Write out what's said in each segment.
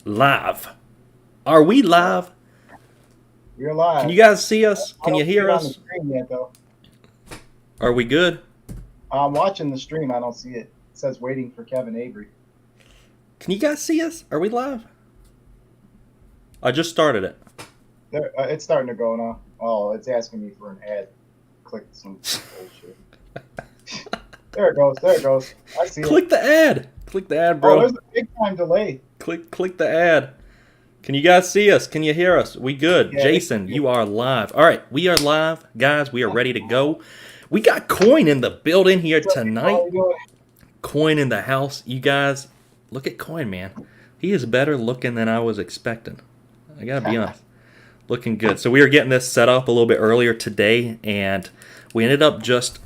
Live. Are we live? You're Can live. you guys see us? I Can you don't see hear it on the us? screen yet, though. Are we good? I'm watching the stream. I don't see it. It says waiting for Kevin Avery. Can you guys see us? Are we live? I just started it. There, it's starting to go now. Oh, it's asking me for an ad. Click some bullshit. There it goes. There it goes. I see it. Click the ad. Click the ad, Oh, bro. there's a big time delay. Click the ad. Can you guys see us? Can you hear us? We good? Yeah, Jason, you are live. All right, we are live, guys. We are ready to go. We got Coin in the building here What's up, people? How tonight. you doing? Coin in the house. You guys, look at Coin, man. He is better looking than I was expecting. I gotta be honest. Looking good. So we were getting this set up a little bit earlier today, and we ended up just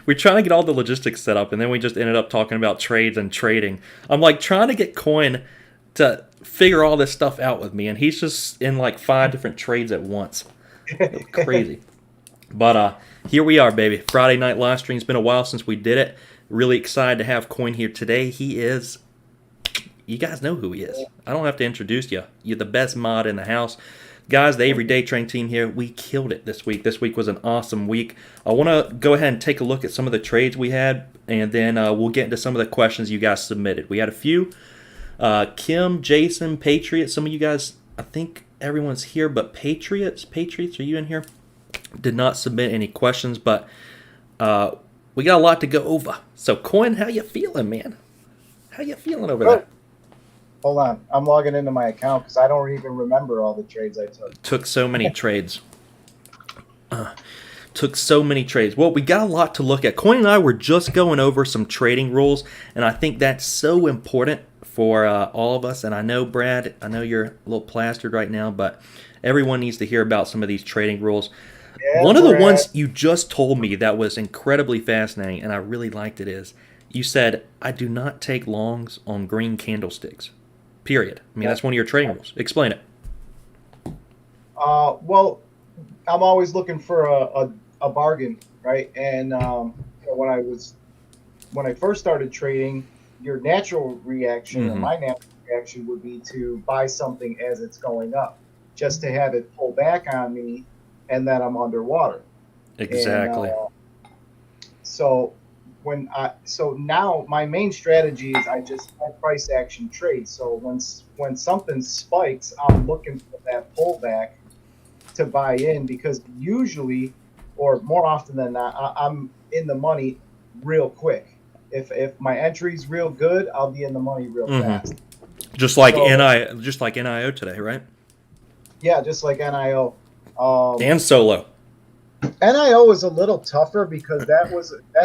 we're trying to get all the logistics set up, and then we just ended up talking about trades and trading. I'm like trying to get Coin to figure all this stuff out with me, and he's just in like 5 different trades at once. Crazy. But here we are, baby. Friday night live stream. It's been a while since we did it. Really excited to have Coin here today. He is, you guys know who he is. I don't have to introduce you. You're the best mod in the house. Guys, the Everyday Train team here, we killed it this week. This week was an awesome week. I want to go ahead and take a look at some of the trades we had, and then we'll get into some of the questions you guys submitted. We had a few. Kim, Jason, Patriots, some of you guys, I think everyone's here, but Patriots, are you in here? Did not submit any questions, but we got a lot to go over. So, Coin, how you feeling, man? How you feeling over there? Hold on. I'm logging into my account because I don't even remember all the trades I took. Took so many trades. Well, we got a lot to look at. Coin and I were just going over some trading rules, and I think that's so important for all of us. And I know, Brad, I know you're a little plastered right now, but everyone needs to hear about some of these trading rules. Yeah, One of the Brad. ones you just told me that was incredibly fascinating, and I really liked it is, you said, I do not take longs on green candlesticks. Period. I mean, that's one of your trading rules. Explain it. Well, I'm always looking for a bargain, right? And when I first started trading, your natural reaction or my natural reaction would be to buy something as it's going up, just to have it pull back on me, and then I'm underwater. Exactly. And, so now my main strategy is I just price action trade. So when something spikes, I'm looking for that pullback to buy in, because usually, or more often than not, I'm in the money real quick. If my entry's real good, I'll be in the money real fast. Just like NIO today, right? Yeah, just like NIO. And solo. NIO is a little tougher because that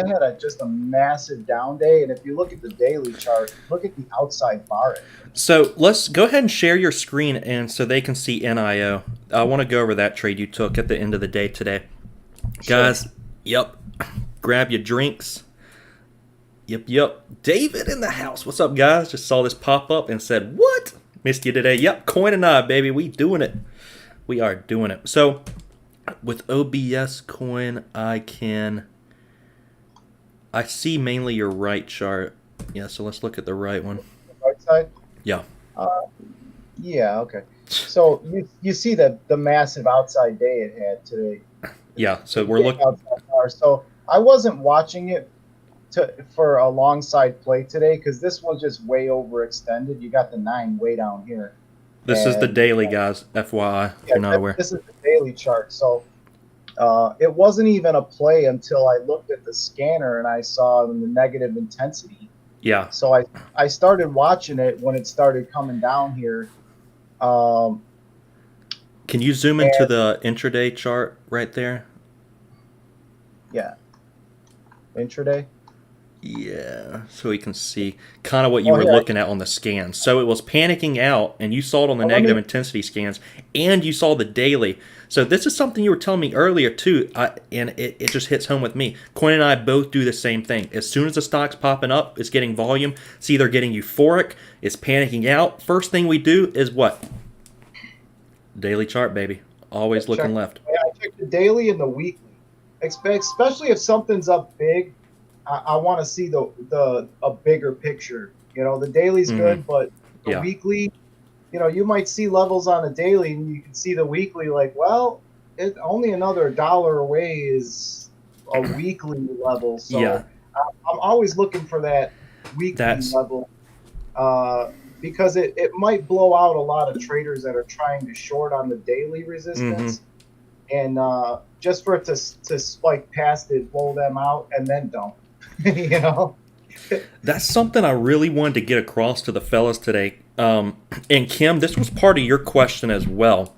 had just a massive down day, and if you look at the daily chart, look at the outside bar. So let's go ahead and share your screen, and so they can see NIO. I want to go over that trade you took at the end of the day today, guys. Yep, grab your drinks. Yep. David in the house. What's up, guys? Just saw this pop up and said, "What? Missed you today?" Yep, Coin and I, baby, we doing it. We are doing it. So, with OBS Coin, I see mainly your right chart. Yeah, so let's look at the right one. Right side? Yeah. Yeah, okay. So you see the massive outside day it had today. Yeah, so we're looking. So I wasn't watching it for a long side play today because this was just way overextended. You got the 9 way down here. This is the daily, guys, FYI, if you're not aware. This is the daily chart. So it wasn't even a play until I looked at the scanner and I saw the negative intensity. Yeah. So I started watching it when it started coming down here. Can you zoom into the intraday chart right there? Yeah. Intraday? Yeah, so we can see kind of what you were looking at on the scan. So it was panicking out, and you saw it on the negative intensity scans, and you saw the daily. So this is something you were telling me earlier, too, and it just hits home with me. Coin and I both do the same thing. As soon as the stock's popping up, it's getting volume. It's either getting euphoric, it's panicking out. First thing we do is what? Daily chart, baby. Always looking left. Yeah, I check the daily and the weekly. Especially if something's up big, I want to see a bigger picture. You know, the daily's good, but The Yeah. weekly, you might see levels on a daily, and you can see the weekly like, well, it only another dollar away is a weekly level. Yeah. So I'm always looking for that weekly That's level uh, because it might blow out a lot of traders that are trying to short on the daily mm-hmm. resistance, and just for it to spike past it, blow them out, and then dump. you know. That's something I really wanted to get across to the fellas today. And Kim, this was part of your question as well.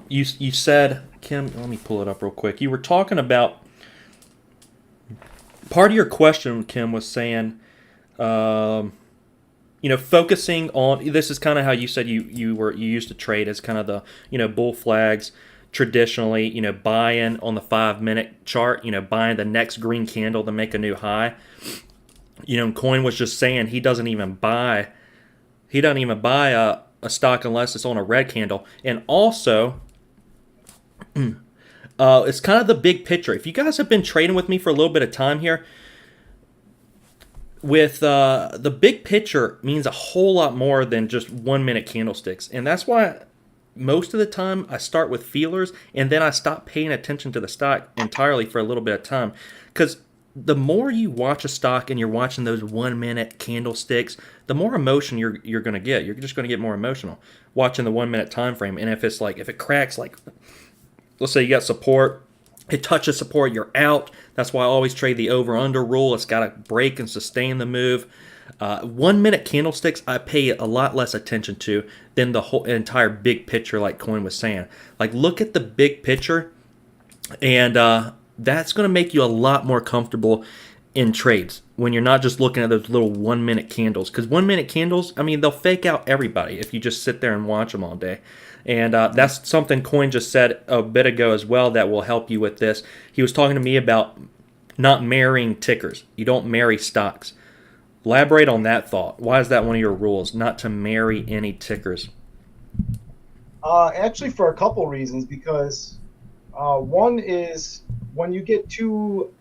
You said, Kim, let me pull it up real quick. You were talking about part of your question. Kim was saying, focusing on this is kind of how you said you used to trade as kind of the bull flags traditionally. Buying on the 5 minute chart. Buying the next green candle to make a new high. Coin was just saying he doesn't even buy a stock unless it's on a red candle. And also, it's kind of the big picture. If you guys have been trading with me for a little bit of time here, with the big picture means a whole lot more than just 1 minute candlesticks. And that's why most of the time I start with feelers and then I stop paying attention to the stock entirely for a little bit of time. Because the more you watch a stock and you're watching those 1 minute candlesticks, the more emotion you're going to get. You're just going to get more emotional watching the 1 minute time frame. And if it cracks, like let's say you got support, it touches support, you're out. That's why I always trade the over-under rule. It's got to break and sustain the move. 1 minute candlesticks I pay a lot less attention to than the whole entire big picture, like Coin was saying. Like, look at the big picture, and that's going to make you a lot more comfortable in trades when you're not just looking at those little 1 minute candles. Because 1 minute candles, I mean, they'll fake out everybody if you just sit there and watch them all day. And that's something Coin just said a bit ago as well that will help you with this. He was talking to me about not marrying tickers. You don't marry stocks. Elaborate on that thought. Why is that one of your rules, not to marry any tickers? Actually, for a couple reasons. Because one is when you get too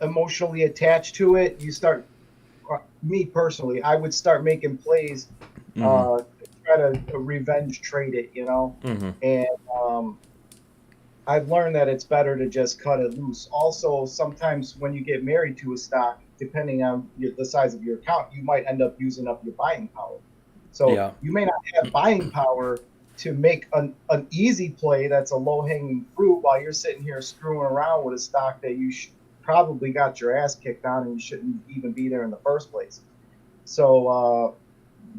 emotionally attached to it, you start. Me personally, I would start making plays to try to revenge trade it, and I've learned that it's better to just cut it loose. Also, sometimes when you get married to a stock, depending on the size of your account, you might end up using up your buying power. So Yeah. you may not have buying power to make an easy play that's a low-hanging fruit while you're sitting here screwing around with a stock that you probably got your ass kicked on and you shouldn't even be there in the first place. So,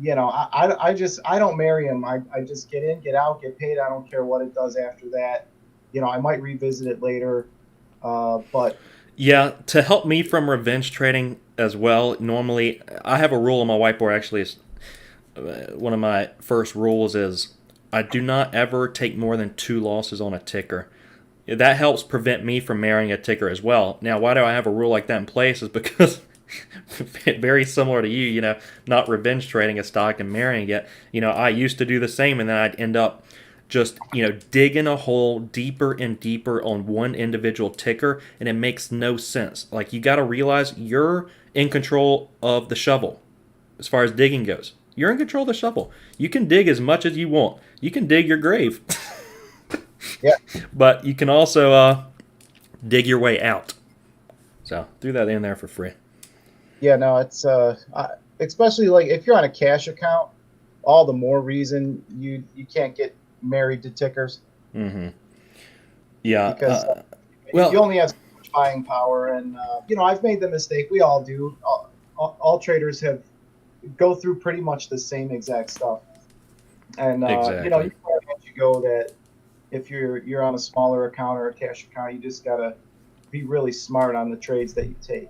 I don't marry them. I just get in, get out, get paid. I don't care what it does after that. I might revisit it later, but Yeah, to help me from revenge trading as well, normally I have a rule on my whiteboard. Actually, it's one of my first rules is I do not ever take more than 2 losses on a ticker. That helps prevent me from marrying a ticker as well. Now, why do I have a rule like that in place? Is because very similar to you, not revenge trading a stock and marrying it. I used to do the same, and then I'd end up just digging a hole deeper and deeper on one individual ticker, and it makes no sense. Like, you got to realize you're in control of the shovel as far as digging goes. You're in control of the shovel. You can dig as much as you want. You can dig your grave. yeah, But you can also dig your way out. So threw that in there for free. yeah, no, it's especially like if you're on a cash account, all the more reason you can't get married to tickers. Mm-hmm. Yeah. Because you Well, only have so much buying power, and I've made the mistake. We all do. All traders go through pretty much the same exact stuff, and exactly. you know you go that if you're on a smaller account or a cash account, you just gotta be really smart on the trades that you take.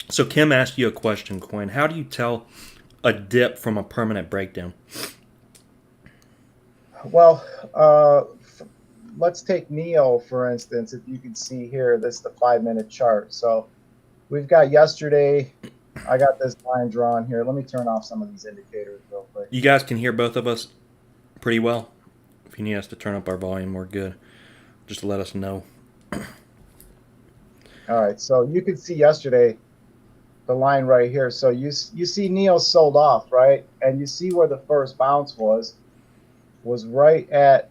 So Kim asked you a question, Coin. How do you tell a dip from a permanent breakdown? Well, let's take Neo for instance. If you can see here, this is the 5-minute chart. So we've got yesterday. I got this line drawn here. Let me turn off some of these indicators real quick. You guys can hear both of us pretty well. If you need us to turn up our volume, we're good. Just let us know. All right. So you can see yesterday the line right here. So you see Neo sold off, right? And you see where the first bounce was right at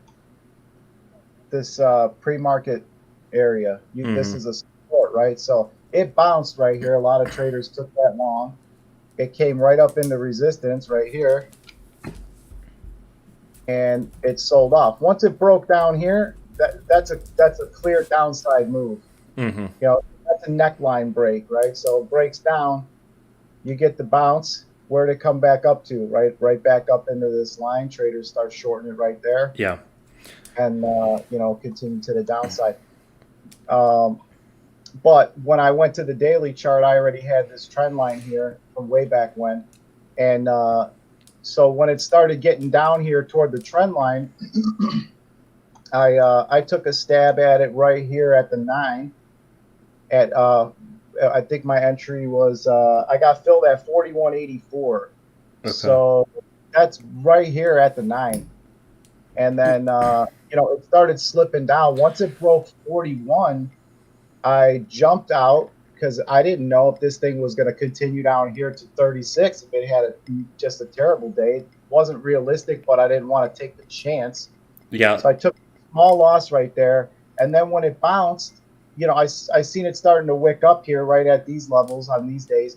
this pre-market area. This is a support, right? So it bounced right here. A lot of traders took that long. It came right up into resistance right here, and it sold off. Once it broke down here, that's a clear downside move. Mm-hmm. You know, that's a neckline break, right? So it breaks down, you get the bounce. Where did it come back up to? Right back up into this line. Traders start shorting it right there. Yeah. And continue to the downside. But when I went to the daily chart, I already had this trend line here from way back when. And so when it started getting down here toward the trend line, I took a stab at it right here at the 9. At I think my entry was I got filled at 41.84. Okay. So that's right here at the 9. And then it started slipping down. Once it broke 41, I jumped out because I didn't know if this thing was going to continue down here to 36. If it had just a terrible day, it wasn't realistic, but I didn't want to take the chance. Yeah. So I took a small loss right there. And then when it bounced, I seen it starting to wick up here right at these levels on these days.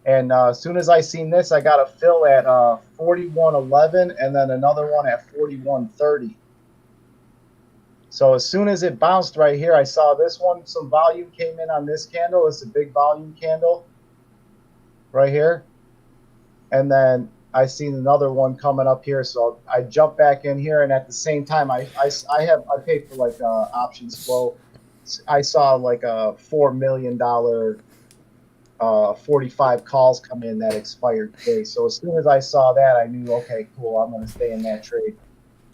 And as soon as I seen this, I got a fill at 41.11 and then another one at 41.30. So as soon as it bounced right here, I saw this one. Some volume came in on this candle. It's a big volume candle right here. And then I seen another one coming up here. So I jumped back in here. And at the same time, I paid for like options flow. I saw like a $4 million 45 calls come in that expired today. So as soon as I saw that, I knew, okay, cool, I'm going to stay in that trade.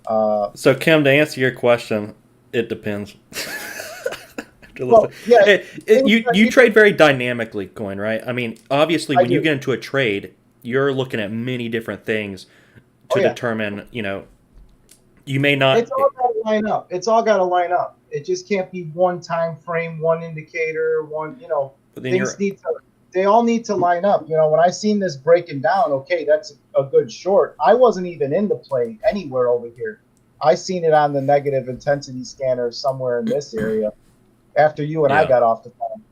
So Kim, to answer your question, it depends. Well, yeah, you trade very dynamically, Coin, right? I mean, obviously, when you get into a trade, you're looking at many different things to determine, you may not. It's all got to line up. It's all got to line up. It just can't be one time frame, one indicator, one, they all need to line up. When I seen this breaking down, okay, that's a good short. I wasn't even in the play anywhere over here. I seen it on the negative intensity scanner somewhere in this area after you and I got off the phone.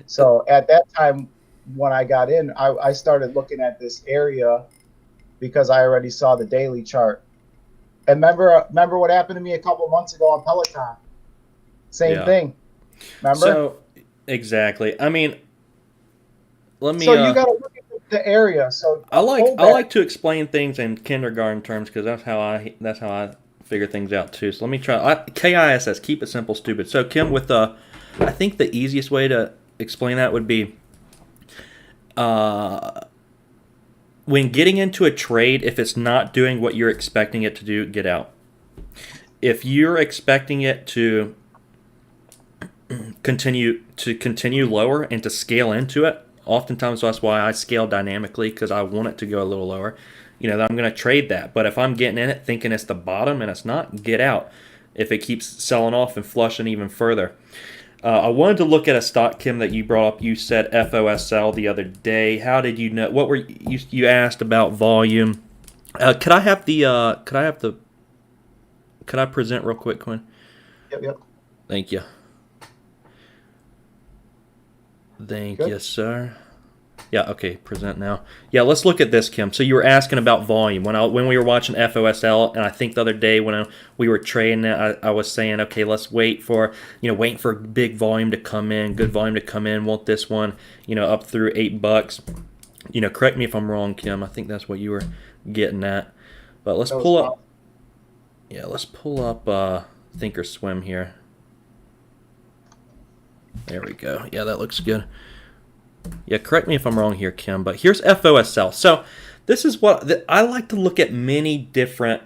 So at that time, when I got in, I started looking at this area because I already saw the daily chart. And remember what happened to me a couple of months ago on Peloton? Same thing. Remember? So exactly. I mean, let me. So you got to look at the area. So I like to explain things in kindergarten terms because that's how I figure things out too. So let me try. KISS, keep it simple, stupid. So Kim, with I think the easiest way to explain that would be, when getting into a trade, if it's not doing what you're expecting it to do, get out. If you're expecting it to continue lower and to scale into it, oftentimes that's why I scale dynamically, because I want it to go a little lower. I'm going to trade that. But if I'm getting in it thinking it's the bottom and it's not, get out if it keeps selling off and flushing even further. I wanted to look at a stock, Kim, that you brought up. You said FOSL the other day. How did you know? What were you asked about volume? Could I present real quick, Quinn? Yep. Thank you. Thank you, sir. Yeah, okay, present now. Yeah, let's look at this, Kim. So you were asking about volume. When we were watching FOSL, and I think the other day when we were trading it, I was saying, okay, let's wait for big volume to come in, good volume to come in. Want this one, up through $8. Correct me if I'm wrong, Kim. I think that's what you were getting at. But let's pull up. Yeah, let's pull up Thinkorswim here. There we go. Yeah, that looks good. Yeah, correct me if I'm wrong here, Kim, but here's FOSL. So this is what I like to look at many different.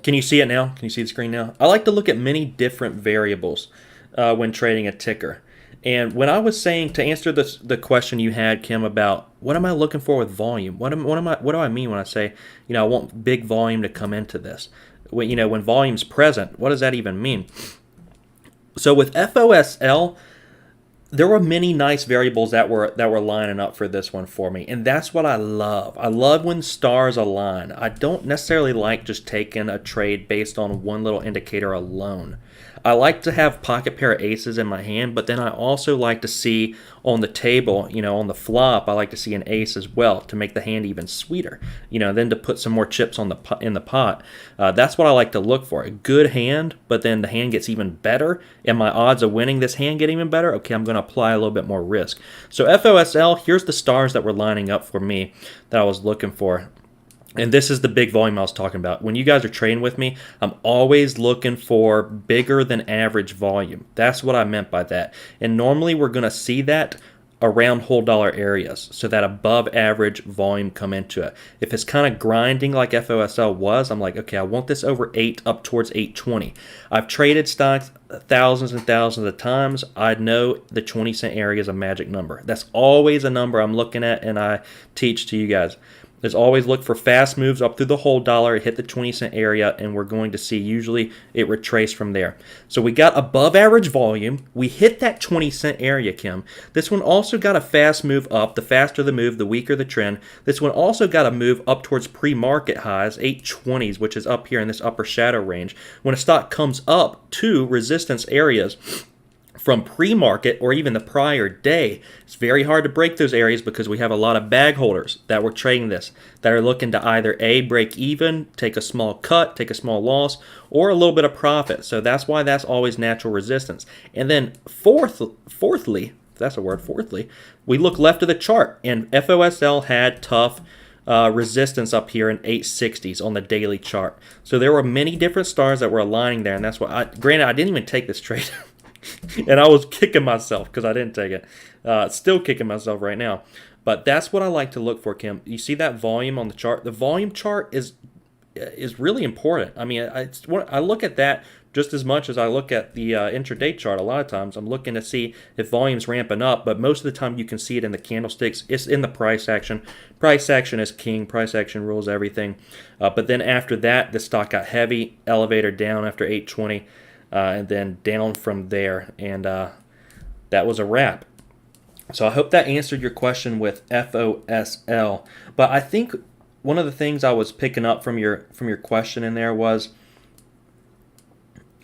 Can you see it now? Can you see the screen now? I like to look at many different variables when trading a ticker. And when I was saying, to answer the question you had, Kim, about what am I looking for with volume? What do I mean when I say, I want big volume to come into this? When volume's present, what does that even mean? So with FOSL, there were many nice variables that were lining up for this one for me, and that's what I love. I love when stars align. I don't necessarily like just taking a trade based on one little indicator alone. I like to have pocket pair of aces in my hand, but then I also like to see on the table, on the flop, I like to see an ace as well to make the hand even sweeter. Then to put some more chips on in the pot. That's what I like to look for. A good hand, but then the hand gets even better, and my odds of winning this hand get even better. Okay, I'm going to apply a little bit more risk. So FOSL, here's the stars that were lining up for me that I was looking for. And this is the big volume I was talking about. When you guys are trading with me, I'm always looking for bigger than average volume. That's what I meant by that. And normally we're going to see that around whole dollar areas, so that above average volume come into it. If it's kind of grinding like FOSL was, I'm like, okay, I want this over 8 up towards 820. I've traded stocks thousands and thousands of times. I know the 20-cent area is a magic number. That's always a number I'm looking at, and I teach to you guys. There's always look for fast moves up through the whole dollar, hit the 20-cent area, and we're going to see usually it retrace from there. So we got above average volume. We hit that 20-cent area, Kim. This one also got a fast move up. The faster the move, the weaker the trend. This one also got a move up towards pre-market highs, 820s, which is up here in this upper shadow range. When a stock comes up to resistance areas from pre-market or even the prior day, it's very hard to break those areas because we have a lot of bag holders that were trading this that are looking to either A, break even, take a small cut, take a small loss, or a little bit of profit. So that's why that's always natural resistance. And then fourthly, if that's a word, we look left of the chart, and FOSL had tough resistance up here in 860s on the daily chart. So there were many different stars that were aligning there, and that's why granted, I didn't even take this trade. And I was kicking myself because I didn't take it. Still kicking myself right now. But that's what I like to look for, Kim. You see that volume on the chart? The volume chart is really important. I mean, I look at that just as much as I look at the intraday chart. A lot of times I'm looking to see if volume's ramping up, but most of the time you can see it in the candlesticks. It's in the price action. Price action is king. Price action rules everything. But then after that, the stock got heavy, elevator down after 820. And then down from there, and that was a wrap. So I hope that answered your question with FOSL. But I think one of the things I was picking up from your question in there was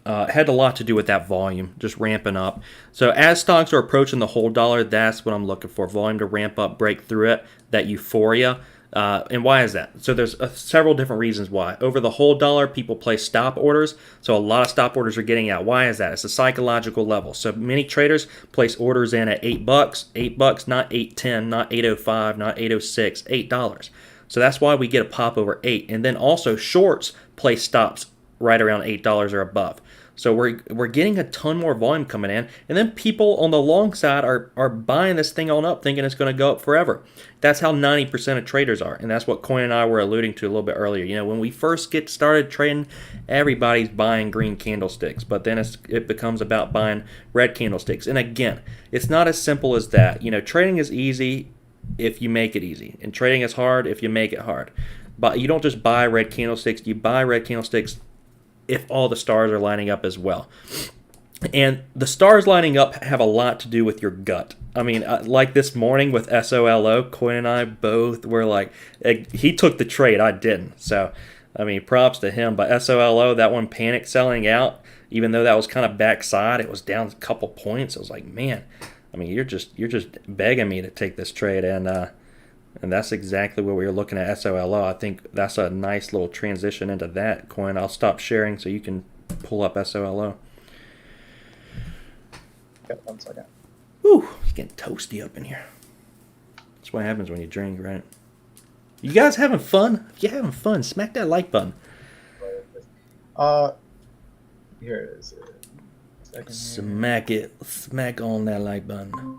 had a lot to do with that volume just ramping up. So as stocks are approaching the whole dollar, that's what I'm looking for: volume to ramp up, break through it, that euphoria. And why is that? So there's several different reasons why. Over the whole dollar, people place stop orders. So a lot of stop orders are getting out. Why is that? It's a psychological level. So many traders place orders in at $8, $8, not $8.10, not $8.05, not $8.06, $8. So that's why we get a pop over 8. And then also shorts place stops right around $8 or above. So we're getting a ton more volume coming in, and then people on the long side are buying this thing on up, thinking it's going to go up forever. That's how 90% of traders are, and that's what Coin and I were alluding to a little bit earlier. When we first get started trading, everybody's buying green candlesticks, but then it becomes about buying red candlesticks. And again, it's not as simple as that. Trading is easy if you make it easy, and trading is hard if you make it hard. But you don't just buy red candlesticks. You buy red candlesticks if all the stars are lining up as well. And the stars lining up have a lot to do with your gut. I mean, like this morning with SOLO, Coin and I both were like, he took the trade, I didn't. So, I mean, props to him. But SOLO, that one panic selling out, even though that was kind of backside, it was down a couple points. I was like, man, I mean, you're just begging me to take this trade. And that's exactly what we were looking at, SOLO. I think that's a nice little transition into that coin. I'll stop sharing so you can pull up SOLO. Yep, 1 second. Whew, it's getting toasty up in here. That's what happens when you drink, right? You guys having fun? If you're having fun, smack that like button. Here it is. Smack it. Smack on that like button.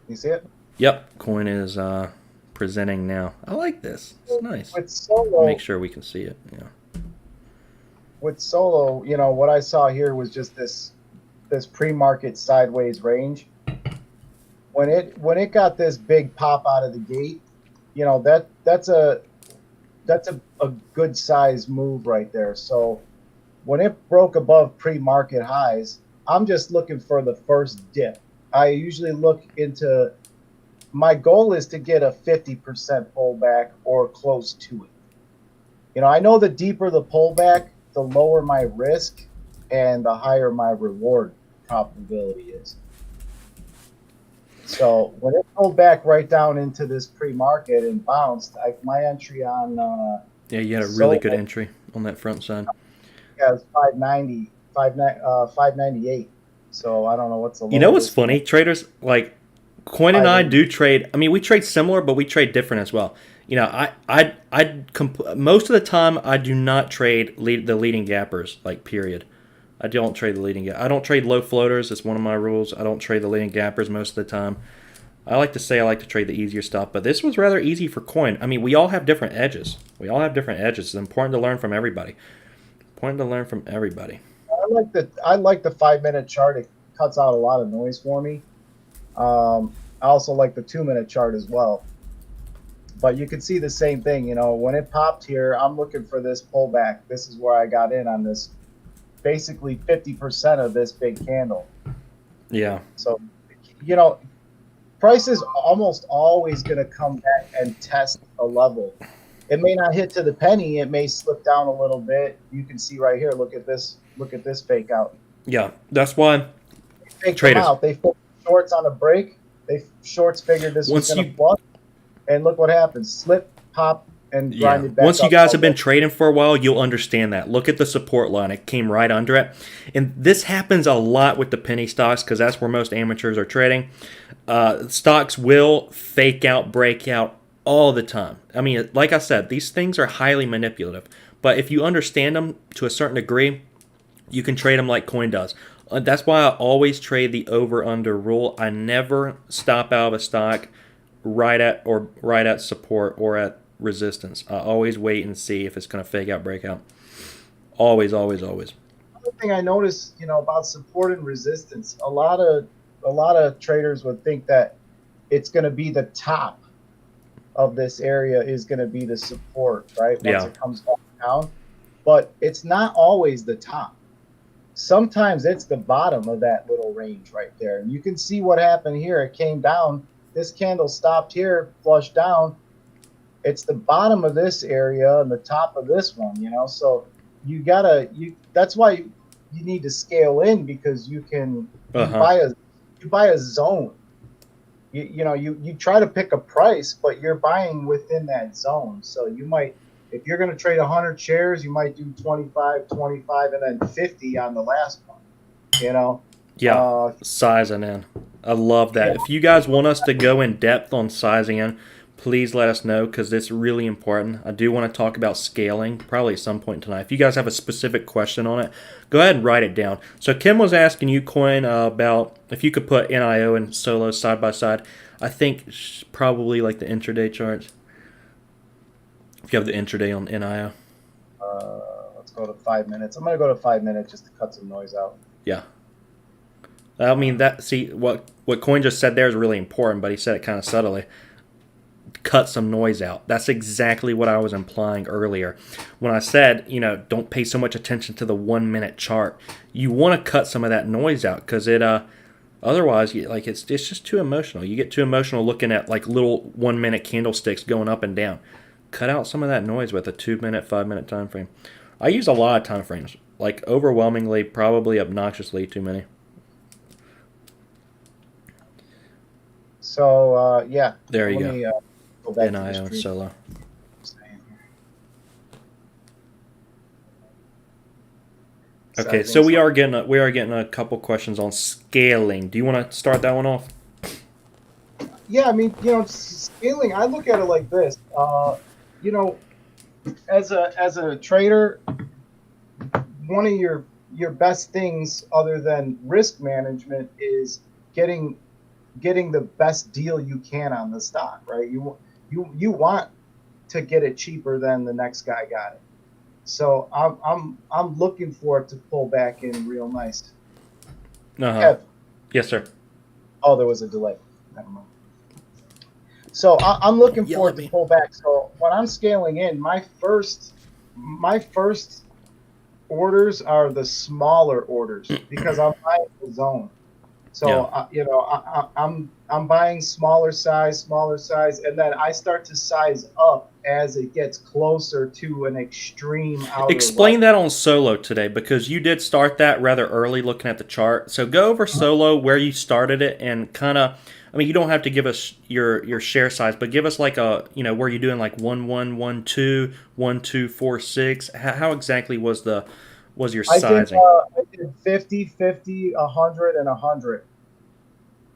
You see it? Yep, coin is presenting now. I like this. It's nice. With Solo, make sure we can see it. Yeah. With Solo, what I saw here was just this pre-market sideways range. When it got this big pop out of the gate, that's a good size move right there. So when it broke above pre-market highs, I'm just looking for the first dip. I usually look into. My goal is to get a 50% pullback or close to it. You know, I know the deeper the pullback, the lower my risk and the higher my reward probability is. So when it pulled back right down into this pre-market and bounced, my entry on Yeah, you had a really good entry on that front side. Yeah, it's 590, 598. So I don't know what's the low. You know what's funny? Traders like Coin and I do trade. I mean, we trade similar, but we trade different as well. You know, most of the time I do not trade the leading gappers. Like period. I don't trade the leading gap. I don't trade low floaters. It's one of my rules. I don't trade the leading gappers most of the time. I like to say I like to trade the easier stuff, but this was rather easy for Coin. I mean, we all have different edges. It's important to learn from everybody. I like the 5-minute chart. It cuts out a lot of noise for me. I also like the 2-minute chart as well. But you can see the same thing. You know, when it popped here, I'm looking for this pullback. This is where I got in on this, basically 50% of this big candle. Yeah. So, you know, price is almost always going to come back and test a level. It may not hit to the penny. It may slip down a little bit. You can see right here. Look at this fake out. Yeah, that's why they traders out. They put shorts on a break. Shorts figured this was going to flush, and look what happens: slip, pop, and grinded back. Once you guys have been trading for a while, you'll understand that. Look at the support line; it came right under it, and this happens a lot with the penny stocks because that's where most amateurs are trading. Stocks will fake out, break out all the time. I mean, like I said, these things are highly manipulative. But if you understand them to a certain degree, you can trade them like Coin does. That's why I always trade the over-under rule. I never stop out of a stock right at support or at resistance. I always wait and see if it's going to fake out, break out. Always, always, always. Another thing I noticed, about support and resistance, a lot of traders would think that it's going to be the top of this area is going to be the support, right? Once it comes back down. But it's not always the top. Sometimes it's the bottom of that little range right there. And you can see what happened here. It came down. This candle stopped here, flushed down. It's the bottom of this area and the top of this one, So that's why you need to scale in, because you can buy a zone. You try to pick a price, but you're buying within that zone. So you might, if you're going to trade 100 shares, you might do 25, and then 50 on the last one, Yeah, sizing in. I love that. If you guys want us to go in depth on sizing in, please let us know, because it's really important. I do want to talk about scaling probably at some point tonight. If you guys have a specific question on it, go ahead and write it down. So Kim was asking you, Coin, about if you could put NIO and Solo side by side. I think probably like the intraday charts. If you have the intraday on NIO. Let's go to 5 minutes. I'm going to go to 5 minutes just to cut some noise out. Yeah. I mean, what Coin just said there is really important, but he said it kind of subtly. Cut some noise out. That's exactly what I was implying earlier when I said, don't pay so much attention to the 1 minute chart. You want to cut some of that noise out, because it otherwise it's just too emotional. You get too emotional looking at like little 1 minute candlesticks going up and down. Cut out some of that noise with a 2 minute, 5 minute time frame. I use a lot of time frames, like overwhelmingly, probably obnoxiously too many. So there you go. Go back NIO and Solo. Okay, so we are getting a couple questions on scaling. Do you want to start that one off? Yeah, I mean, scaling. I look at it like this. As a trader, one of your best things other than risk management is getting the best deal you can on the stock, right? You want to get it cheaper than the next guy got it. So I'm looking for it to pull back in real nice. Yes, sir. Oh, there was a delay. Never mind. So I'm looking for it to pull back. So when I'm scaling in, my first orders are the smaller orders, because I'm buying the zone. So I'm buying smaller size, and then I start to size up as it gets closer to an extreme outer Explain level. that on solo today because you did start that rather early looking at the chart. So go over solo where you started it and kind of. I mean, you don't have to give us your share size, but give us like a where you doing like 1-1-1-2, 1-2-4-6. How exactly was your sizing? I did 50, 50, 100, and 100.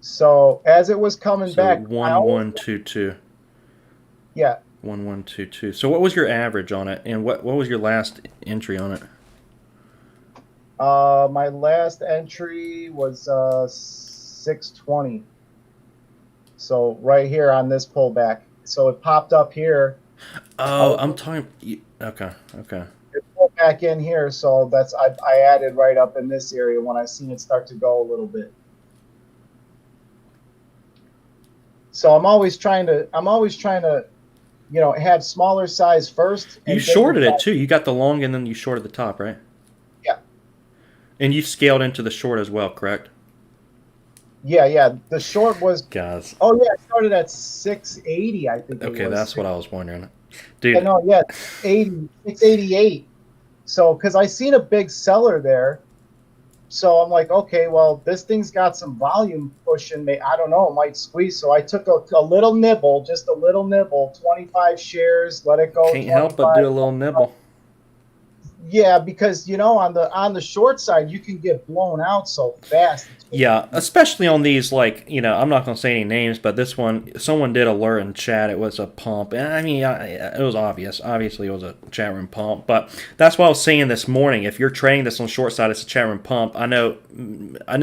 So as it was coming So back, I one always, one two two. yeah. 1-1-2-2. So what was your average on it, and what was your last entry on it? My last entry was 620. So right here on this pullback. So it popped up here. Oh, I'm talking. Okay, okay. It pulled back in here. So I added right up in this area when I seen it start to go a little bit. So I'm always trying to have smaller size first You and bigger shorted it size. too. You got the long, and then you shorted the top, right? Yeah. And you scaled into the short as well, correct? Yeah, yeah. The short was, Guys, oh yeah, I started at 680, I think it okay, was. that's what I was wondering, Yeah, dude. no, yeah, 80, 688. So, because I seen a big seller there, so I'm like, okay, well, this thing's got some volume pushing me. I don't know, it might squeeze. So I took a little nibble, just a little nibble, 25 shares, let it go, Can't help but 25. do a little nibble. Yeah, because on the short side, you can get blown out so fast. Yeah, especially on these, like, I'm not going to say any names, but this one, someone did alert in chat it was a pump. And I mean, it was obvious. Obviously, it was a chat room pump. But that's what I was saying this morning. If you're trading this on short side, it's a chat room pump. I know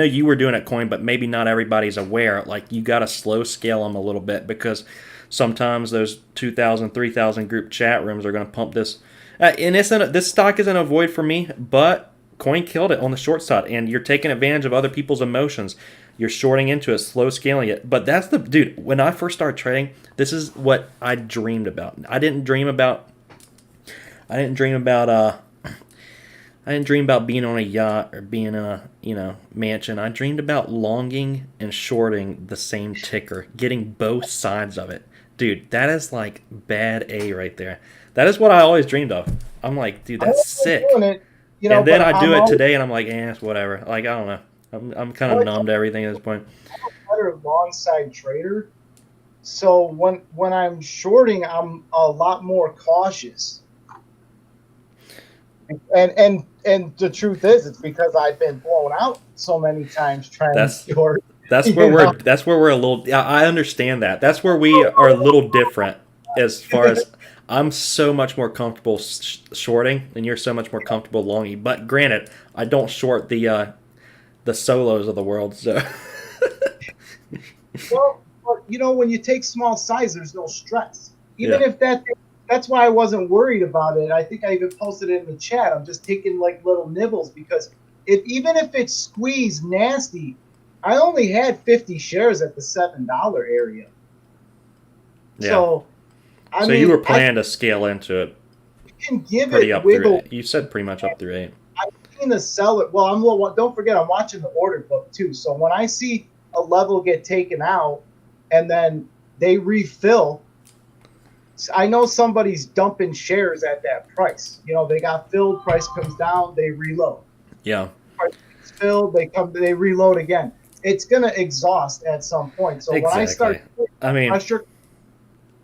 you were doing it, Coin, but maybe not everybody's aware. Like, you got to slow scale them a little bit because sometimes those 2,000, 3,000 group chat rooms are going to pump this. And this stock isn't a void for me, but Coin killed it on the short side, and you're taking advantage of other people's emotions. You're shorting into it, slow scaling it. But that's the dude. When I first started trading, this is what I dreamed about. I didn't dream about. I didn't dream about. I didn't dream about being on a yacht or being in a mansion. I dreamed about longing and shorting the same ticker, getting both sides of it. Dude, that is like bad A right there. That is what I always dreamed of. I'm like, dude, I that's wasn't doing sick. it, And then but I do I'm it always today, and I'm like, it's whatever. Like, I don't know. I'm kind of a numb to everything at this point. better long side trader. So when I'm shorting, I'm a lot more cautious. And the truth is, it's because I've been blown out so many times trying to That's short. that's where You know, we're a little. Yeah, I understand that. That's where we are a little different as far as I'm so much more comfortable shorting, and you're so much more comfortable longing. But granted, I don't short the solos of the world. So well, when you take small size, there's no stress. Even yeah, if that's why I wasn't worried about it. I think I even posted it in the chat. I'm just taking like little nibbles because even if it's squeezed nasty, I only had 50 shares at the $7 area. yeah. So I So you were mean, I planning to scale into it can give pretty it up through wiggle. eight. You said pretty much up through 8. I've seen the seller. Well, don't forget, I'm watching the order book too. So when I see a level get taken out and then they refill, I know somebody's dumping shares at that price. They got filled, price comes down, they reload. Yeah, Price gets filled, they reload again. It's gonna exhaust at some point. So when I start exactly. I mean, pressure,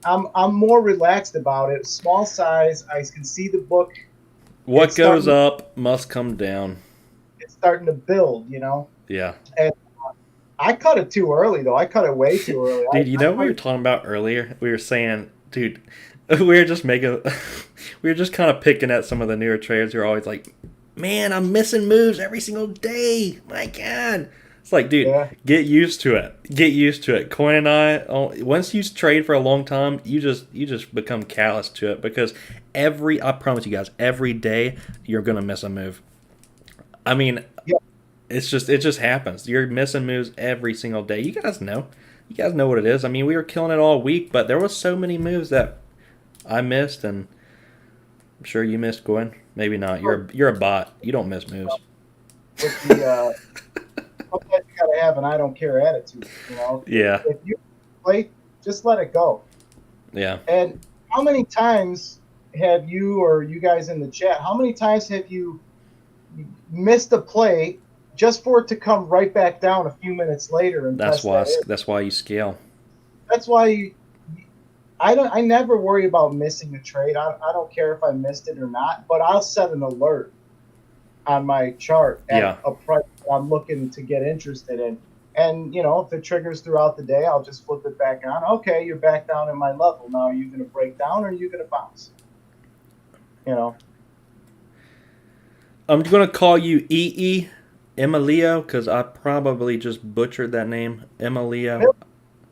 I'm more relaxed about it. Small size, I can see the book. what It's goes starting. up must come down. It's starting to build. Yeah. And I cut it too early, though. I cut it way too early. Dude, you I know what we cut were it. talking about earlier? We were saying, dude, we were just making, we were just kind of picking at some of the newer traders who are always like, man, I'm missing moves every single day. My God. It's like, dude, Yeah. get used to it. Get used to it. Coin and I, once you trade for a long time, you just become callous to it because I promise you guys, every day you're gonna miss a move. I mean, Yeah. it just happens. You're missing moves every single day. You guys know. You guys know what it is. I mean, we were killing it all week, but there was so many moves that I missed, and I'm sure you missed, Gwen. Maybe not. You're a bot. You don't miss moves. With the sometimes you gotta have an I don't care attitude. You know, Yeah. if you play, just let it go. Yeah. And how many times have you, or you guys in the chat, how many times have you missed a play just for it to come right back down a few minutes later and That's test why. that in? That's why you scale. That's why I never worry about missing a trade. I don't care if I missed it or not, but I'll set an alert on my chart at Yeah. a price that I'm looking to get interested in. And, you know, if it triggers throughout the day, I'll just flip it back on. Okay, you're back down in my level. Now, are you going to break down or are you going to bounce? You know, I'm going to call you EE Emilio because I probably just butchered that name. Emilio.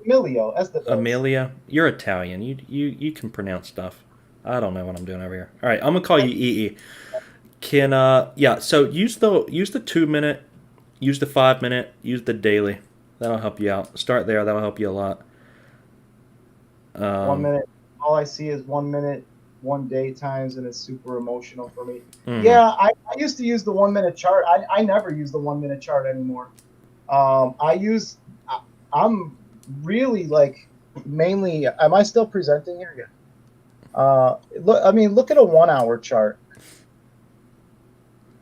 Emilio, as the Amelia. You're Italian. You can pronounce stuff. I don't know what I'm doing over here. All right, I'm gonna call you EE. Can yeah. So use the 2 minute, use the 5 minute, use the daily. That'll help you out. Start there. That'll help you a lot. 1 minute. All I see is 1 minute, 1 day times, and it's super emotional for me. Mhm. Yeah, I used to use the 1 minute chart. I never use the 1 minute chart anymore. I'm really like mainly. Am I still presenting here? Yeah. Look at a 1 hour chart.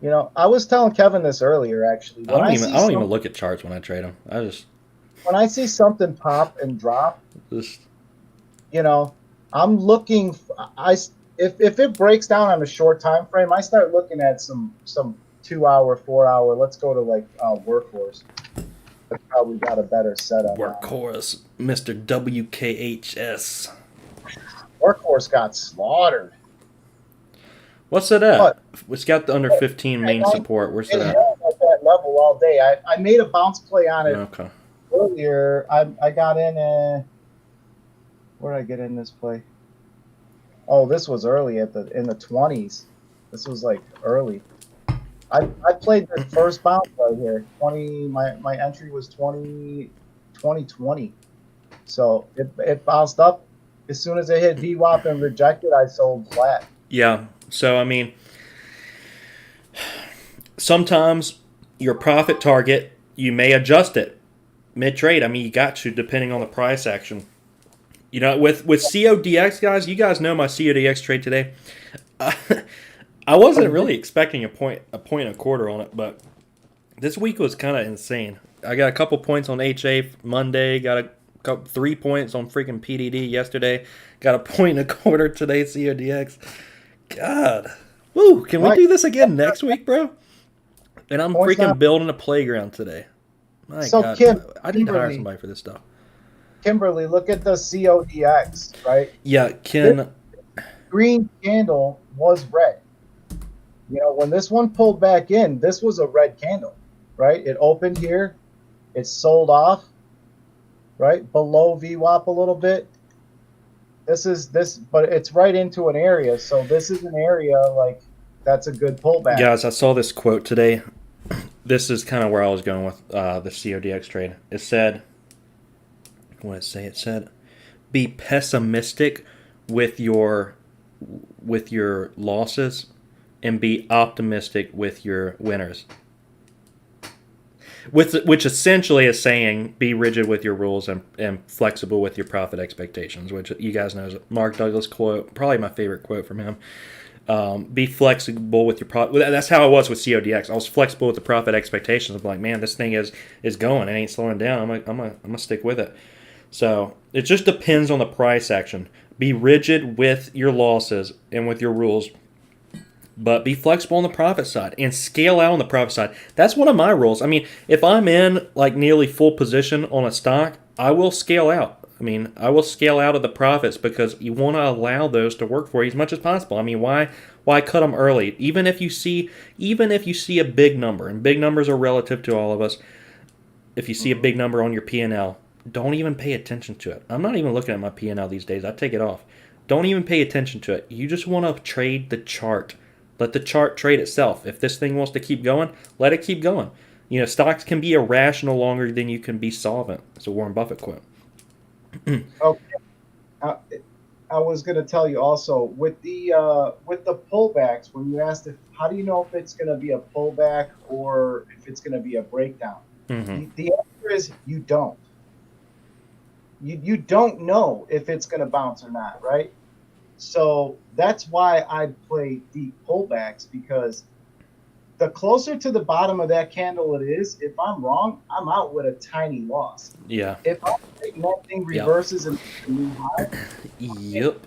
You know, I was telling Kevin this earlier. Actually, I don't even look at charts when I trade them. when I see something pop and drop, Just you know, I'm looking. If it breaks down on a short time frame, I start looking at some 2 hour, 4 hour. Let's go to like Workhorse. That's probably got a better setup. Workhorse, Mr. WKHS. Workhorse got slaughtered. What's it at? But It's got the under 15 main support. Where's it it at? held at that level all day. I made a bounce play on it Okay. earlier. I got in. Where did I get in this play? Oh, this was early in the 20s. This was like early. I played the first bounce right here. 20. My entry was 2020. So it bounced up. As soon as it hit VWAP and rejected, I sold flat. Yeah. So I mean, sometimes your profit target, you may adjust it mid trade. I mean, you got to, depending on the price action. You know, with CODX, guys, you guys know my CODX trade today. I wasn't really expecting a point and a quarter on it, but this week was kind of insane. I got a couple points on HA Monday, got a couple 3 points on freaking PDD yesterday, got a point and a quarter today CODX. God, woo! Can we do this again next week, bro? And I'm freaking building a playground today. My God, I need to hire somebody for this stuff. Kimberly, look at the CODX, right? Yeah, this green candle was red. You know, when this one pulled back in, this was a red candle, right? It opened here, it sold off, right? Below VWAP a little bit. But it's right into an area. So this is an area like that's a good pullback. Guys, I saw this quote today. This is kind of where I was going with the CODX trade. It said, what did it say? It said, be pessimistic with your losses and be optimistic with your winners. Which essentially is saying be rigid with your rules and flexible with your profit expectations, which you guys know is a Mark Douglas quote, probably my favorite quote from him. Be flexible with your profit. That's how I was with CODX. I was flexible with the profit expectations. I'm like, man, this thing is going. It ain't slowing down. I'm gonna stick with it. So it just depends on the price action. Be rigid with your losses and with your rules, but be flexible on the profit side and scale out on the profit side. That's one of my rules. I mean, if I'm in like nearly full position on a stock, I will scale out. I mean, I will scale out of the profits because you want to allow those to work for you as much as possible. I mean, why cut them early? Even if you see a big number, and big numbers are relative to all of us. If you see a big number on your P&L, don't even pay attention to it. I'm not even looking at my P&L these days. I take it off. Don't even pay attention to it. You just want to trade the chart. Let the chart trade itself. If this thing wants to keep going, let it keep going. You know, stocks can be irrational longer than you can be solvent. It's a Warren Buffett quote. Okay. I was going to tell you also with the pullbacks, when you asked how do you know if it's going to be a pullback or if it's going to be a breakdown? Mm-hmm. The answer is you don't. You don't know if it's going to bounce or not, right? So that's why I play deep pullbacks, because the closer to the bottom of that candle it is, if I'm wrong, I'm out with a tiny loss. Yeah. If I'm right and that thing Yep. reverses and makes a new high, Yep.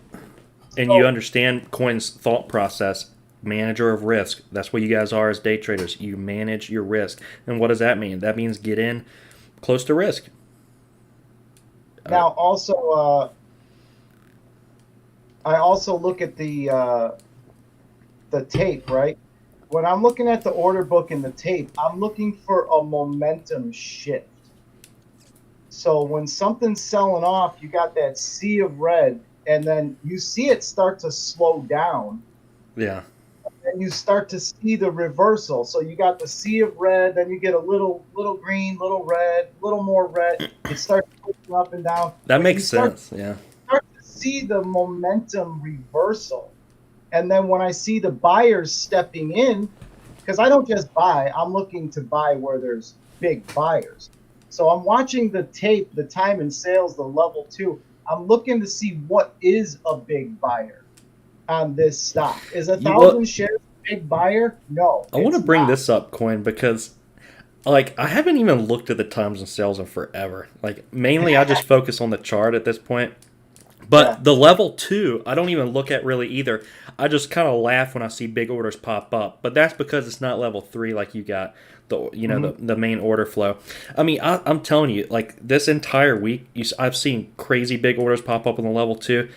And you so understand Coin's thought process. Manager of risk. That's what you guys are as day traders. You manage your risk. And what does that mean? That means get in close to risk. now also I also look at the tape, right? When I'm looking at the order book and the tape, I'm looking for a momentum shift. So when something's selling off, you got that sea of red, and then you see it start to slow down, Yeah. and you start to see the reversal. So you got the sea of red, then you get a little green, little red, little more red. It starts pushing up and down. That When you makes sense. Yeah. start to see the momentum reversal, and then when I see the buyers stepping in, because I don't just buy, I'm looking to buy where there's big buyers. So I'm watching the tape, the time and sales, the level 2. I'm looking to see what is a big buyer on this stock. Is a You what? thousand shares a big buyer? No, I want to it's bring not. this up, Coin, because like I haven't even looked at the times and sales in forever. Like mainly I just focus on the chart at this point. Yeah. But the level 2, I don't even look at really either. I just kind of laugh when I see big orders pop up. But that's because it's not level 3 like you got Mm-hmm. the main order flow. I mean, I'm telling you, like this entire week, I've seen crazy big orders pop up on the level 2,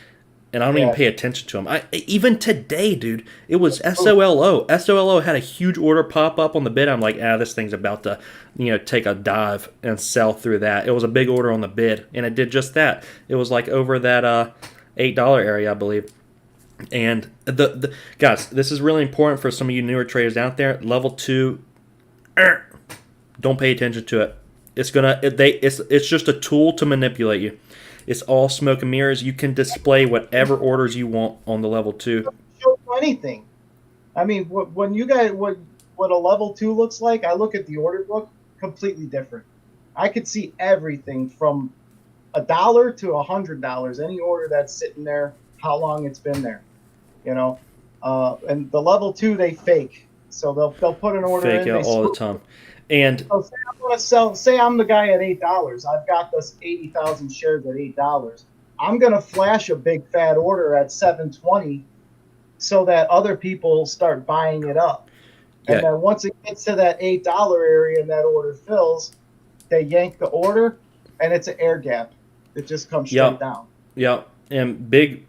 and I don't even Yeah. pay attention to them. Even today, dude, it was Oh, SOLO. SOLO had a huge order pop up on the bid. I'm like, this thing's about to, take a dive and sell through that. It was a big order on the bid, and it did just that. It was like over that $8 area, I believe. And the guys, this is really important for some of you newer traders out there. Level 2, don't pay attention to it. It's just a tool to manipulate you. It's all smoke and mirrors. You can display whatever orders you want on the level 2. show you anything. I mean, when you guys what a level 2 looks like, I look at the order book, completely different. I could see everything from $1 to $100. Any order that's sitting there, how long it's been there, you know. And the level 2 they fake, so they'll put an order Fake in. out They all the swoop. time. And So say I'm going to sell. Say I'm the guy at $8. I've got this 80,000 shares at $8. I'm going to flash a big fat order at 720, so that other people start buying it up. And yeah, then once it gets to that $8 area and that order fills, they yank the order, and it's an air gap. It just comes straight yep, down. yep. And big,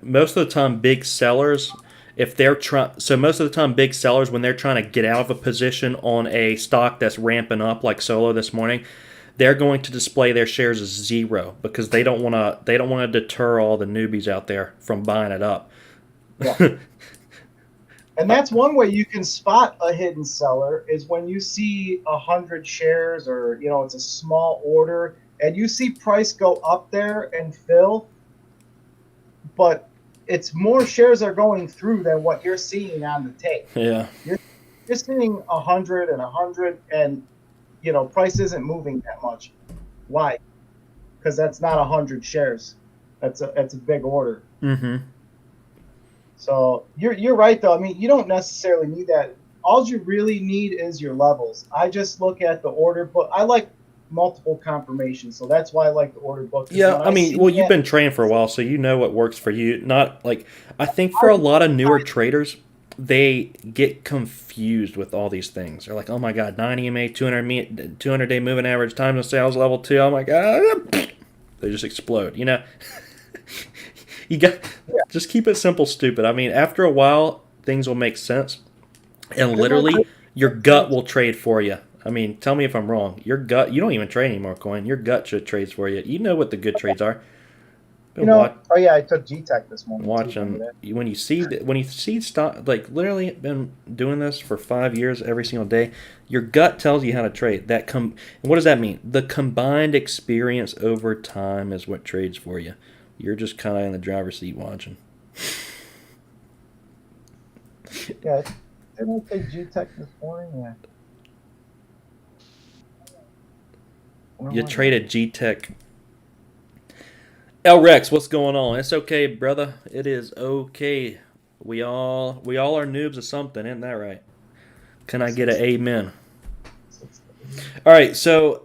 most of the time, big sellers, if they're trying, so most of the time, big sellers, when they're trying to get out of a position on a stock that's ramping up, like Solo this morning, they're going to display their shares as zero because they don't want to deter all the newbies out there from buying it up. Yeah. And that's one way you can spot a hidden seller, is when you see 100 shares, or it's a small order, and you see price go up there and fill, but it's more shares are going through than what you're seeing on the tape. Yeah. You're you're seeing 100, and price isn't moving that much. Why? Because that's not 100 shares. That's a big order. Mm-hmm. So you're right though. I mean, you don't necessarily need that. All you really need is your levels. I just look at the order book. I like multiple confirmations, so that's why I like the order book. Because Yeah, when I I mean, see well, you've that, been training for a while, so you know what works for you. Not like I think for a lot of newer traders, they get confused with all these things. They're like, "Oh my God, 90 EMA, 200-day moving average, time to sales level 2. Oh my God!" They just explode. You got yeah, just keep it simple, stupid. I mean, after a while, things will make sense, and and that's literally, your makes gut sense. will trade for you. I mean, tell me if I'm wrong. Your gut, you don't even trade anymore, Coin. Your gut should trades for you. You know what the good trades are. Been watch, Oh yeah, I took G-Tech this morning too. Remember watching that? when you see stock, like literally been doing this for 5 years every single day. Your gut tells you how to trade. And what does that mean? The combined experience over time is what trades for you. You're just kind of in the driver's seat watching. Yeah, didn't I take G-Tech this morning? Yeah. You traded G-Tech. L Rex, what's going on? It's okay, brother. It is okay. We all are noobs of something, isn't that right? Can I get an amen? All right, so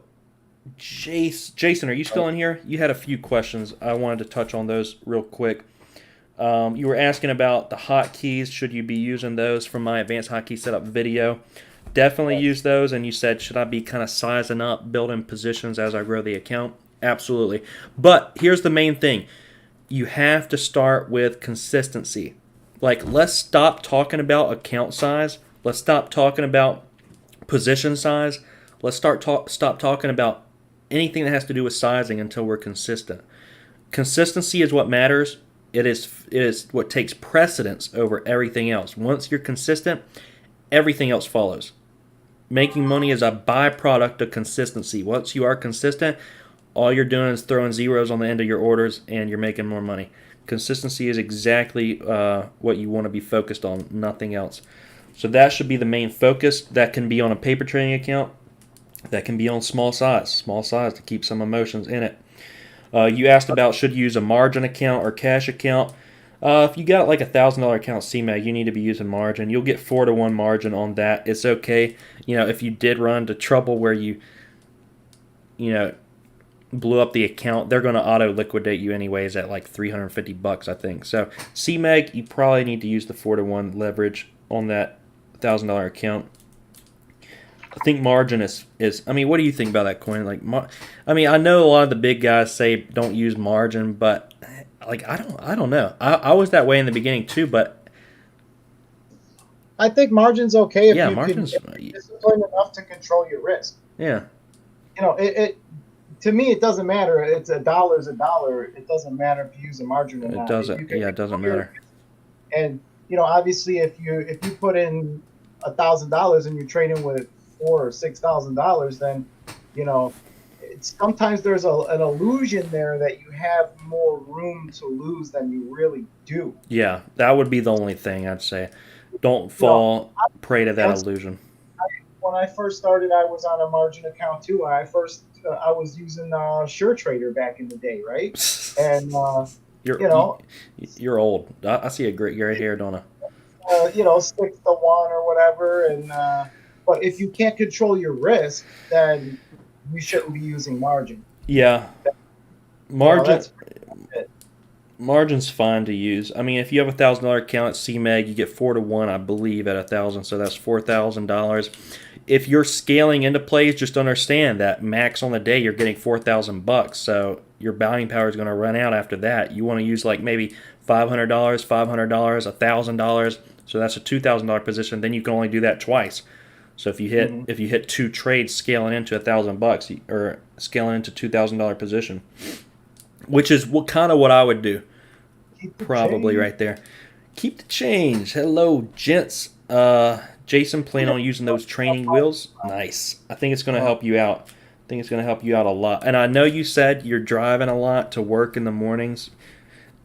Jason, are you still in here? You had a few questions. I wanted to touch on those real quick. You were asking about the hotkeys. Should you be using those from my advanced hotkey setup video? Definitely use those. And you said, should I be kind of sizing up, building positions as I grow the account? Absolutely. But here's the main thing. You have to start with consistency. Like, let's stop talking about account size. Let's stop talking about position size. Let's stop talking about anything that has to do with sizing until we're consistent. Consistency is what matters. It is what takes precedence over everything else. Once you're consistent, everything else follows. Making money is a byproduct of consistency. Once you are consistent, all you're doing is throwing zeros on the end of your orders and you're making more money. Consistency is exactly what you want to be focused on, nothing else. So that should be the main focus. That can be on a paper trading account. That can be on small size to keep some emotions in it. You asked about should you use a margin account or cash account. If you got like $1,000 account CMEG, you need to be using margin. You'll get 4-to-1 margin on that. It's okay. If you did run into trouble where you blew up the account, they're going to auto liquidate you anyways at like $350, I think. So CMEG, you probably need to use the 4-to-1 leverage on that $1,000 account. I think margin is. I mean, what do you think about that coin? Like, I know a lot of the big guys say don't use margin, but like I don't know. I was that way in the beginning too, but I think margin's okay if you margin's can be disciplined enough to control your risk. Yeah. It to me, it doesn't matter. It's a dollar's a dollar. It doesn't matter if you use a margin or not. It doesn't. Yeah, it doesn't matter. And obviously, if you put in $1,000 and you're trading with $4,000 or $6,000, then sometimes there's an illusion there that you have more room to lose than you really do. Yeah, that would be the only thing I'd say. Don't fall prey to that illusion. When I first started, I was on a margin account too. I was using SureTrader back in the day, right? And you're old. I see a great gray hair, don't I? 6-to-1 or whatever. And but if you can't control your risk, then you shouldn't be using margin. Yeah, margin's fine to use. I mean, if you have $1,000 account at CMEG, you get 4-to-1, I believe, at 1,000. So that's $4,000. If you're scaling into plays, just understand that max on the day you're getting $4,000. So your buying power is going to run out after that. You want to use like maybe $500, $1,000. So that's a $2,000 position. Then you can only do that twice. So if you hit 2 trades scaling into $1,000 or scaling into $2,000 position, which is kind of what I would do, probably right there. Keep the change. Hello, gents. Jason, plan on using those training wheels? Nice. I think it's going to help you out. I think it's going to help you out a lot. And I know you said you're driving a lot to work in the mornings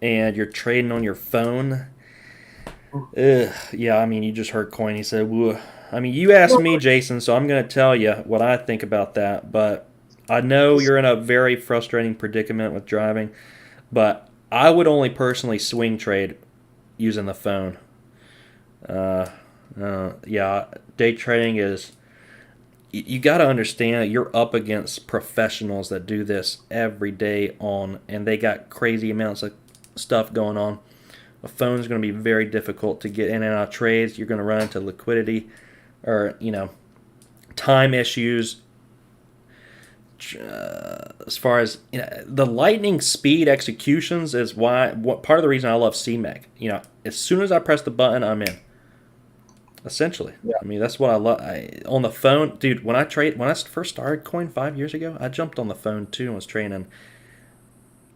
and you're trading on your phone. Yeah, I mean, you just heard Coin. He said, whoa. I mean, you asked me, Jason, so I'm going to tell you what I think about that. But I know you're in a very frustrating predicament with driving. But I would only personally swing trade using the phone. Day trading is, you got to understand you're up against professionals that do this every day and they got crazy amounts of stuff going on. A phone's going to be very difficult to get in and out of trades. You're going to run into liquidity or, time issues. As far as the lightning speed executions is part of the reason I love CMEG. As soon as I press the button, I'm in. Essentially, I mean that's what I love. On the phone, dude. When I first started Coin 5 years ago, I jumped on the phone too and was training.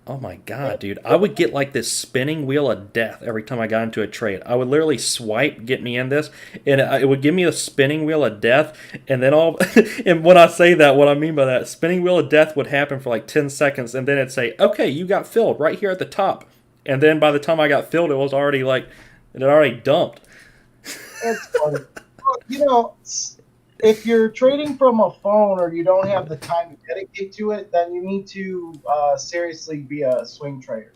Oh my god, dude! I would get like this spinning wheel of death every time I got into a trade. I would literally swipe, get me in this, and it would give me a spinning wheel of death. And then and when I say that, what I mean by that, spinning wheel of death would happen for like 10 seconds, and then it'd say, "Okay, you got filled right here at the top." And then by the time I got filled, it was already it had already dumped. It's funny. if you're trading from a phone or you don't have the time to dedicate to it, then you need to seriously be a swing trader.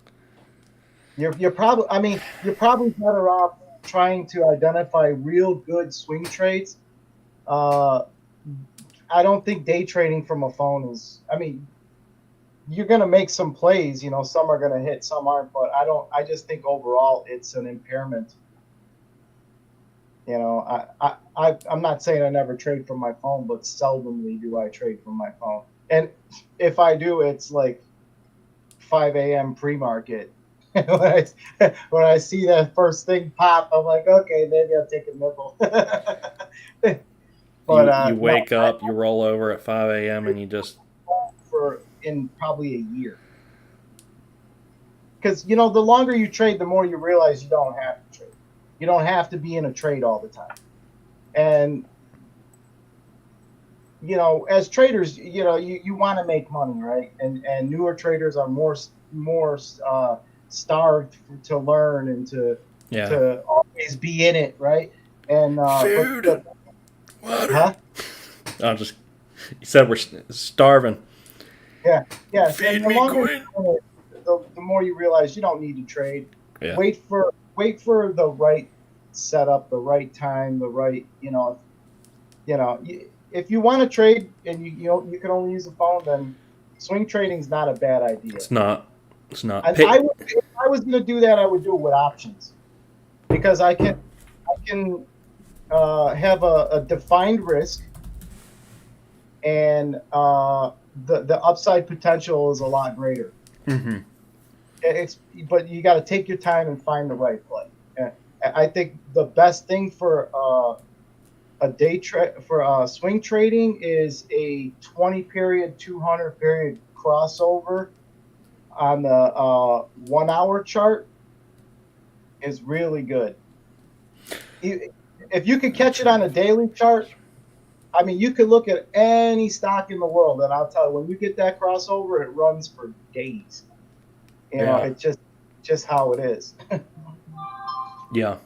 You're probably, I mean, you're probably better off trying to identify real good swing trades. Uh, I don't think day trading from a phone is. I mean, you're gonna make some plays. You know, some are gonna hit, some aren't. But I don't. I just think overall it's an impairment. You know, I'm not saying I never trade from my phone, but seldomly do I trade from my phone. And if I do, it's like 5 a.m. pre-market. when I see that first thing pop, I'm like, okay, maybe I'll take a nibble. But You wake up, you roll over at 5 a.m. and you just for in probably a year. Because you know, the longer you trade, the more you realize you don't have to trade. You don't have to be in a trade all the time. And you know, as traders, you know, you want to make money, right? And newer traders are more starved to learn and to always be in it, right? And food, water. Huh? I'm just. You said we're starving. Yeah. Feed And the me, longer Quinn. the more you realize you don't need to trade. Yeah. Wait for the right setup, the right time, the right if you want to trade and you can only use a phone, then swing trading is not a bad idea. It's not. It's not. And if I was going to do that, I would do it with options because I can have a defined risk, and the upside potential is a lot greater. Mm-hmm. But you got to take your time and find the right play. And I think the best thing for swing trading is a 20 period, 200 period crossover on the 1 hour chart is really good. If you could catch it on a daily chart, I mean, you could look at any stock in the world, and I'll tell you, when you get that crossover, it runs for days. You know, it's just how it is. Yeah.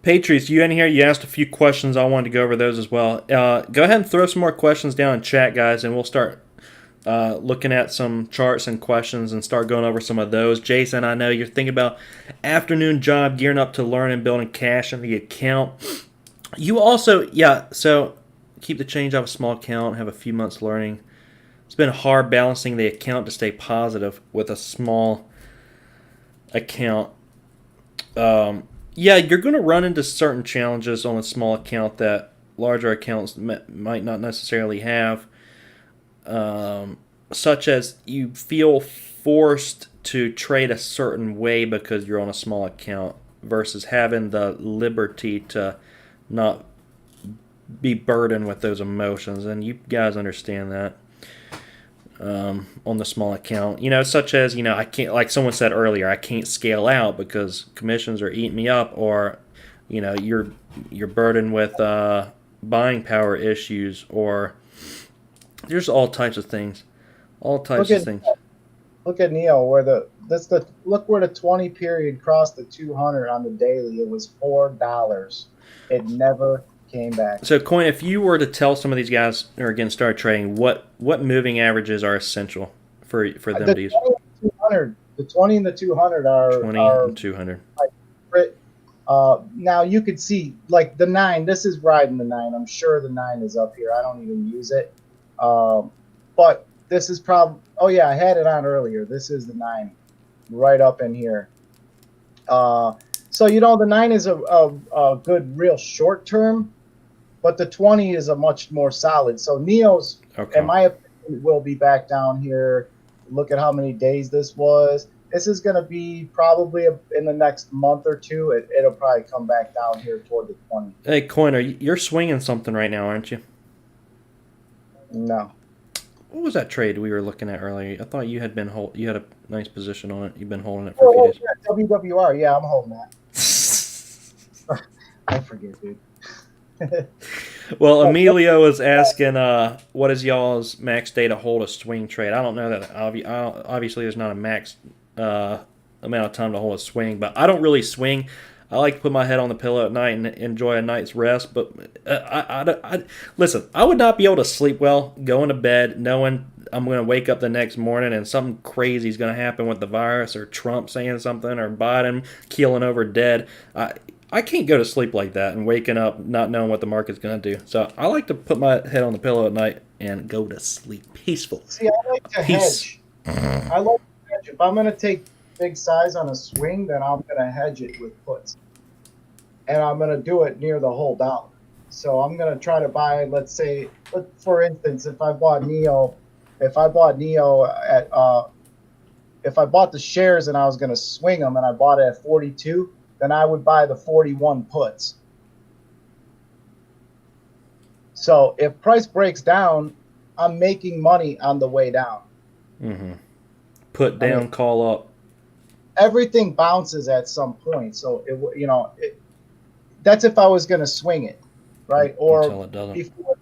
Patriots, you in here? You asked a few questions. I wanted to go over those as well. Go ahead and throw some more questions down in chat, guys, and we'll start looking at some charts and questions and start going over some of those. Jason, I know you're thinking about afternoon job, gearing up to learn and building cash in the account. You also, so keep the change out of a small account, have a few months learning. It's been hard balancing the account to stay positive with a small account. You're going to run into certain challenges on a small account that larger accounts might not necessarily have, such as you feel forced to trade a certain way because you're on a small account versus having the liberty to not be burdened with those emotions. And you guys understand that. On the small account, such as, I can't, like someone said earlier, I can't scale out because commissions are eating me up, or, you're burdened with buying power issues, or there's all types of things, Look at Neo, look where the 20 period crossed the 200 on the daily. It was $4. It never came back. So, Coin, if you were to tell some of these guys who are getting started trading, what moving averages are essential for them to use? The 20 and the 200 are 20 and 200. Now you could see, like the 9. This is riding the 9. I'm sure the 9 is up here. I don't even use it, but this is probably. Oh yeah, I had it on earlier. This is the 9, right up in here. So the 9 is a good real short term. But the 20 is a much more solid. So Neo's, in my opinion, will be back down here. Look at how many days this was. This is going to be probably in the next month or two. It'll probably come back down here toward the 20. Hey, Coin, you're swinging something right now, aren't you? No. What was that trade we were looking at earlier? I thought you had you had a nice position on it. You've been holding it for a few days. Yeah, WWR. Yeah, I'm holding that. I forget, dude. Well, Emilio is asking, what is y'all's max day to hold a swing trade? I don't know that. Obviously, there's not a max amount of time to hold a swing, but I don't really swing. I like to put my head on the pillow at night and enjoy a night's rest. But listen, I would not be able to sleep well going to bed knowing I'm going to wake up the next morning and something crazy is going to happen with the virus or Trump saying something or Biden keeling over dead. I can't go to sleep like that and waking up not knowing what the market's going to do. So I like to put my head on the pillow at night and go to sleep peaceful. See, I like to hedge. I like to hedge. If I'm going to take big size on a swing, then I'm going to hedge it with puts. And I'm going to do it near the whole dollar. So I'm going to try to buy, let's say, for instance, if I bought NEO at, if I bought the shares and I was going to swing them and I bought it at 42, then I would buy the 41 puts. So if price breaks down, I'm making money on the way down. Mm-hmm. Put down, call up. Everything bounces at some point. So that's if I was going to swing it, right? Or until it doesn't. Before,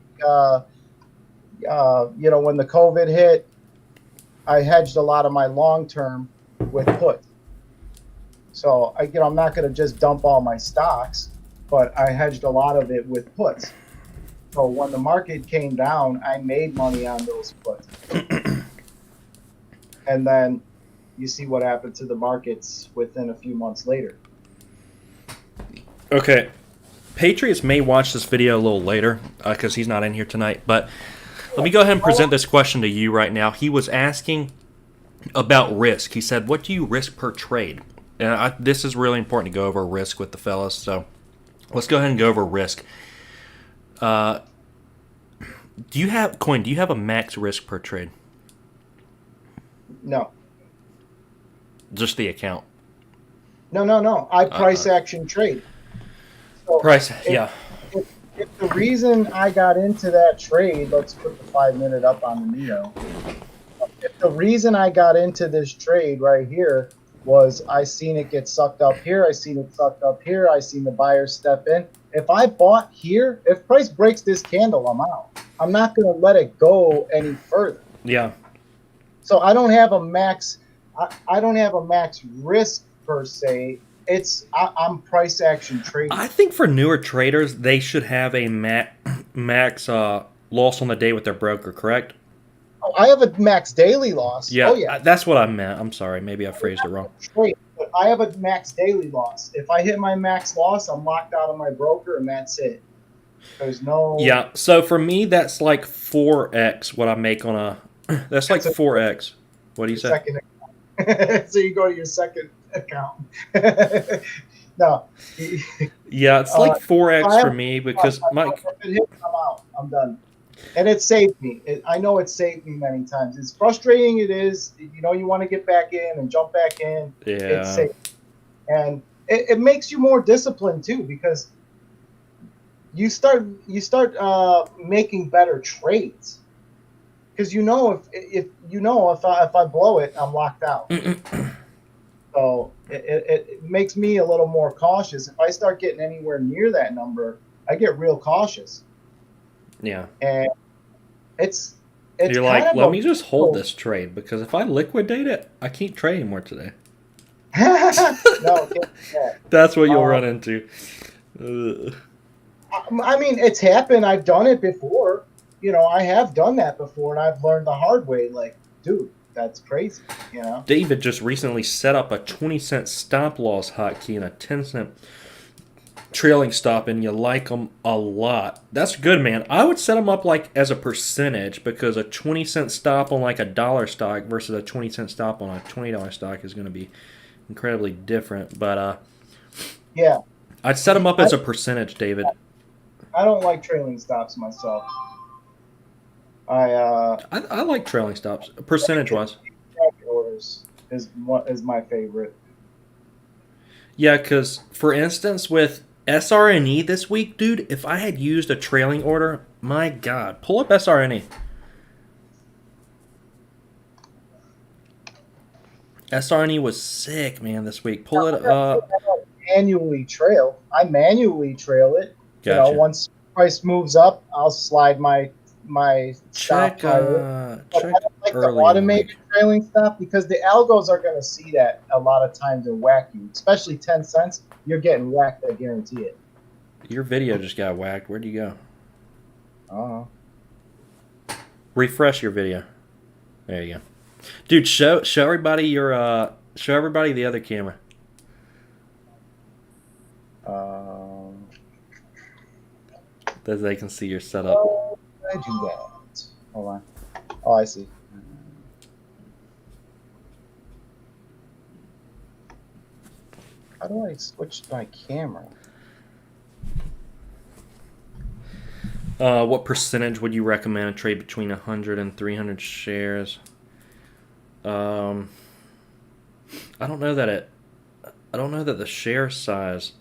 when the COVID hit, I hedged a lot of my long term with puts. So I'm not going to just dump all my stocks, but I hedged a lot of it with puts. So when the market came down, I made money on those puts. And then you see what happened to the markets within a few months later. Okay. Patriots may watch this video a little later because he's not in here tonight. But let me go ahead and present this question to you right now. He was asking about risk. He said, what do you risk per trade? And this is really important to go over risk with the fellas. So let's go ahead and go over risk. Do you have a max risk per trade? No. Just the account? No. I price action trade. So price, If the reason I got into that trade, let's put the 5 minute up on the NEO. If the reason I got into this trade right here was I seen it get sucked up here, I seen it sucked up here, I seen the buyers step in. If I bought here, if price breaks this candle, I'm out. I'm not going to let it go any further. Yeah. So I don't have a max. I don't have a max risk per se. I'm price action trading. I think for newer traders, they should have a max loss on the day with their broker. Correct? Oh, I have a max daily loss. Yeah. Oh, yeah. That's what I meant. I'm sorry. Maybe I phrased it wrong. But I have a max daily loss. If I hit my max loss, I'm locked out of my broker, and that's it. There's no. Yeah. So for me, that's like 4x what I make on a. That's like 4x. What do you say? Second account. So you go to your second account. No. Yeah, it's like 4x for me because my. If it hits, I'm out. I'm done. And it saved me. I know it saved me many times. As frustrating it is, you want to get back in and jump back in. Yeah. It's safe. And it makes you more disciplined too, because you start making better trades. Because if I blow it, I'm locked out. So it makes me a little more cautious. If I start getting anywhere near that number, I get real cautious. Yeah. And it's you're like, let me just hold this trade because if I liquidate it, I can't trade anymore today. No, that's what you'll run into. I mean, it's happened. I've done it before. I have done that before, and I've learned the hard way. Like, dude, that's crazy. David just recently set up a 20-cent stop loss hotkey and a 10-cent trailing stop, and you like them a lot. That's good, man. I would set them up like as a percentage because a 20-cent stop on like a dollar stock versus a 20-cent stop on a $20 stock is going to be incredibly different. But yeah, I'd set them up as a percentage, David. I don't like trailing stops myself. I like trailing stops, percentage-wise. Orders is my favorite. Yeah, because, for instance, with SRNE this week, dude, if I had used a trailing order, my God, pull up SRNE. SRNE was sick, man, this week. Pull it up. Manually trail. I manually trail it. Gotcha. Once price moves up, I'll slide my stop check higher. check I don't like the early automated trailing stop because the algos are going to see that a lot of times and whack you, especially 10 cents. you're getting whacked. I guarantee it. Your video just got whacked. Where'd you go? Oh, Refresh your video. There you go. Dude, show everybody show everybody the other camera. That they can see your setup. Oh, I do that. Hold on. Oh, I see. How do I switch my camera? What percentage would you recommend a trade between 100 and 300 shares? I don't know that the share size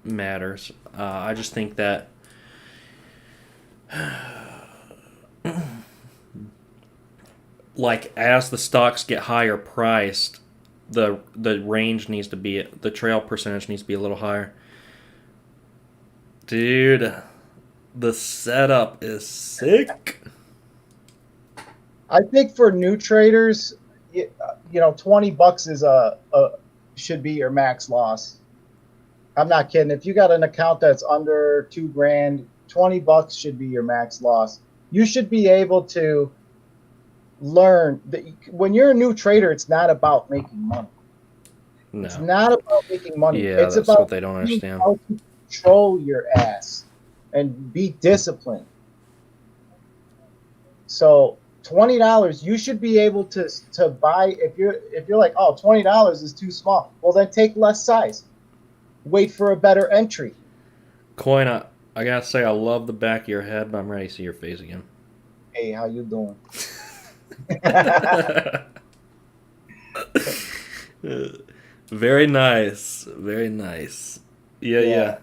matters. I just think that like as the stocks get higher priced, the range needs to be, the trail percentage needs to be a little higher. Dude, the setup is sick. I think for new traders, you know, $20 is should be your max loss. I'm not kidding. If you got an account that's under $2,000, $20 should be your max loss. You should be able to learn that when you're a new trader, it's not about making money. No. It's not about making money. Yeah, it's that's about what they don't understand. how to control your ass and be disciplined. So $20, you should be able to buy. If you're like, oh, $20 is too small, well then take less size. Wait for a better entry. Coin, I gotta say, I love the back of your head, but I'm ready to see your face again. Hey, how you doing? Very nice. Very nice. Yeah,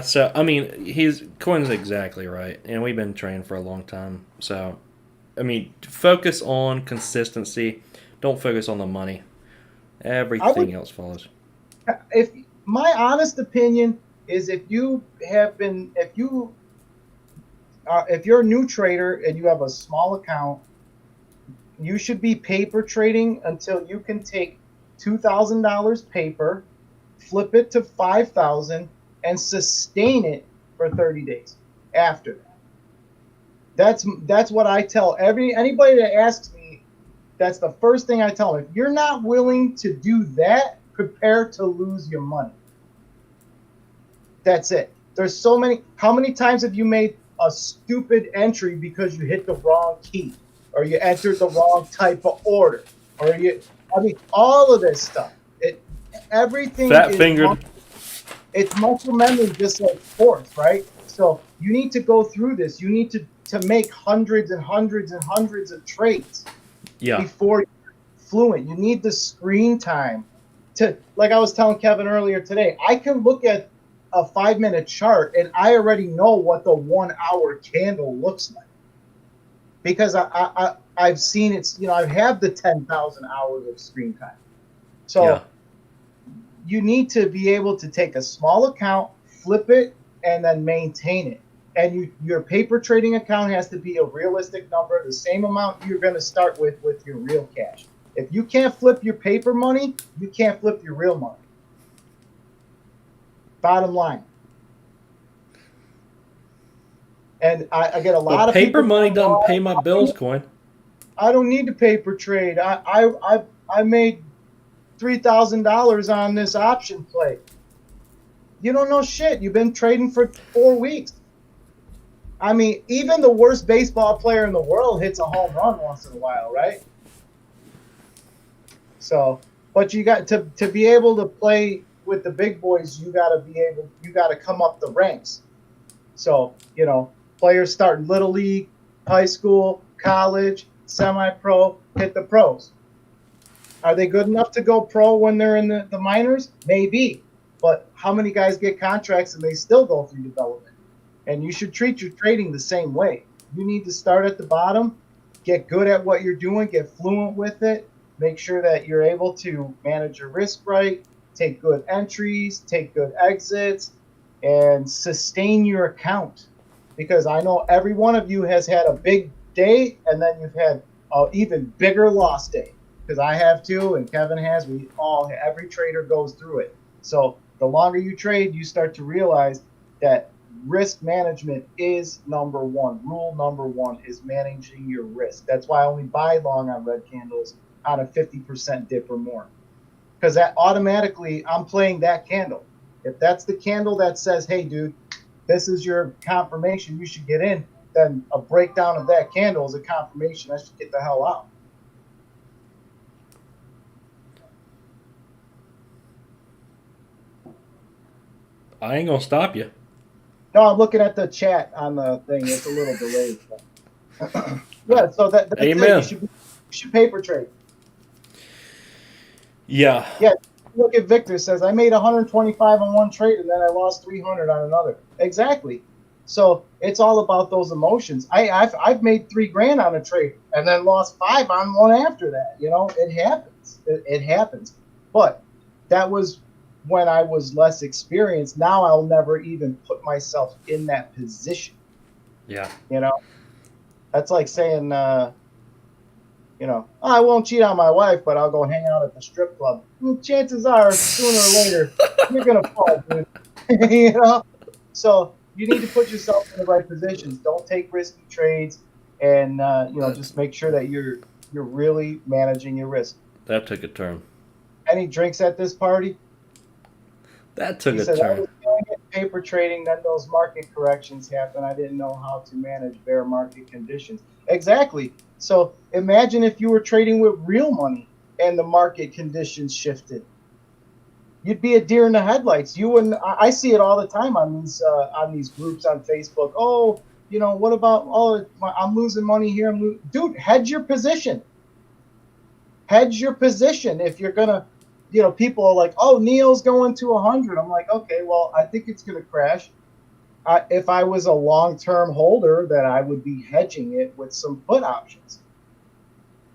so, I mean, Coin's exactly right. And we've been training for a long time. So, I mean, focus on consistency. Don't focus on the money. Everything else follows. If my honest opinion is, if you're a new trader and you have a small account, you should be paper trading until you can take $2,000 paper, flip it to $5,000, and sustain it for 30 days after that. That's what I tell anybody that asks me. That's the first thing I tell them. If you're not willing to do that, prepare to lose your money. That's it. There's so many. How many times have you made a stupid entry because you hit the wrong key, or you entered the wrong type of order, or all of this stuff. Everything. Fat fingered. It's muscle memory, just like sports, right? So you need to go through this. You need to make hundreds and hundreds and hundreds of trades before you're fluent. You need the screen time to, like I was telling Kevin earlier today, I can look at a 5-minute chart and I already know what the 1 hour candle looks like because I've seen it. You know, I have the 10,000 hours of screen time. So you need to be able to take a small account, flip it, and then maintain it. And your paper trading account has to be a realistic number, the same amount you're going to start with your real cash. If you can't flip your paper money, you can't flip your real money. Bottom line. And I get a lot of paper people money doesn't pay my bills, Coin. I don't need to paper trade. I made $3,000 on this option play. You don't know shit. You've been trading for 4 weeks. I mean, even the worst baseball player in the world hits a home run once in a while, right? So, but you got to be able to play with the big boys. You got to come up the ranks. So, you know, players start in little league, high school, college, semi-pro, hit the pros. Are they good enough to go pro when they're in the minors? Maybe. But how many guys get contracts and they still go through development? And you should treat your trading the same way. You need to start at the bottom, get good at what you're doing, get fluent with it, make sure that you're able to manage your risk right, take good entries, take good exits, and sustain your account. Because I know every one of you has had a big day and then you've had an even bigger loss day. Because I have too, and Kevin has. Every trader goes through it. So the longer you trade, you start to realize that risk management is number one. Rule number one is managing your risk. That's why I only buy long on red candles on a 50% dip or more. Because that automatically, I'm playing that candle. If that's the candle that says, hey, dude, this is your confirmation, you should get in, then a breakdown of that candle is a confirmation I should get the hell out. I ain't gonna stop you. No, I'm looking at the chat on the thing. It's a little delayed. Yeah, so that's Amen. it. You should paper trade. Yeah. Yeah, look at Victor says, I made 125 on one trade and then I lost 300 on another. Exactly. So it's all about those emotions. I've made $3,000 on a trade and then lost 5 on one after that. You know, it happens. It happens. But that was when I was less experienced. Now I'll never even put myself in that position. Yeah. You know, that's like saying, you know, oh, I won't cheat on my wife, but I'll go hang out at the strip club. Well, chances are, sooner or later, you're gonna fall, dude. You know, so you need to put yourself in the right positions. Don't take risky trades, and you know, just make sure that you're really managing your risk. That took a turn. Any drinks at this party? That took He a said, I turn. was doing it paper trading, then those market corrections happened. I didn't know how to manage bear market conditions. Exactly. So imagine if you were trading with real money and the market conditions shifted. You'd be a deer in the headlights. You wouldn't. I see it all the time on these groups on Facebook. Oh, you know, what about? Oh, I'm losing money here. Dude, hedge your position. Hedge your position if you're gonna. You know, people are like, oh, Neil's going to 100. I'm like, okay, well, I think it's gonna crash. If I was a long-term holder, then I would be hedging it with some put options.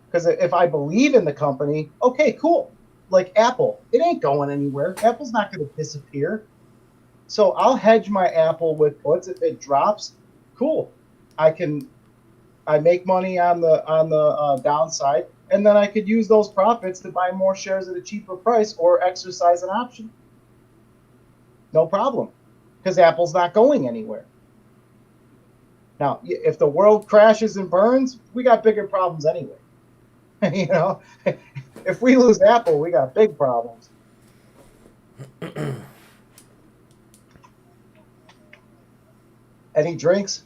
Because if I believe in the company, okay, cool. Like Apple, it ain't going anywhere. Apple's not going to disappear. So I'll hedge my Apple with puts. If it drops, cool. I make money on the downside, and then I could use those profits to buy more shares at a cheaper price or exercise an option. No problem. Because Apple's not going anywhere. Now, if the world crashes and burns, we got bigger problems anyway. You know, if we lose Apple, we got big problems. Any drinks?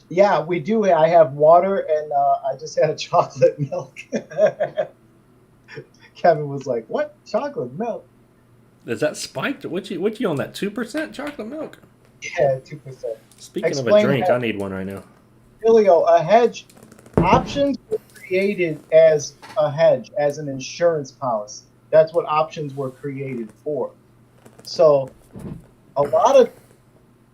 Yeah, we do. I have water and I just had a chocolate milk. Kevin was like, "What? Chocolate milk?" Is that spiked? What you on that 2% chocolate milk? Yeah, 2%. Speaking of a drink, I need one right now. Ilio, a hedge. Options were created as a hedge, as an insurance policy. That's what options were created for. So a lot of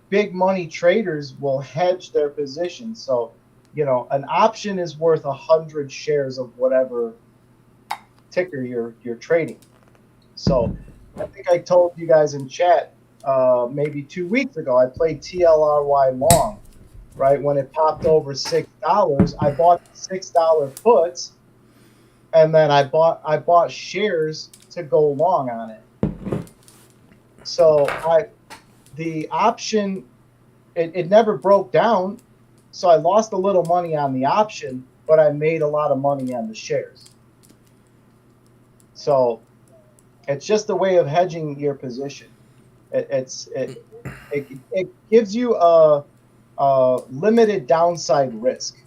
big money traders will hedge their positions. So, you know, an option is worth 100 shares of whatever ticker you're trading. So I think I told you guys in chat maybe 2 weeks ago, I played TLRY long, right? When it popped over $6, I bought $6 puts, and then I bought shares to go long on it. So the option, it never broke down, so I lost a little money on the option, but I made a lot of money on the shares. So it's just a way of hedging your position. It gives you a limited downside risk.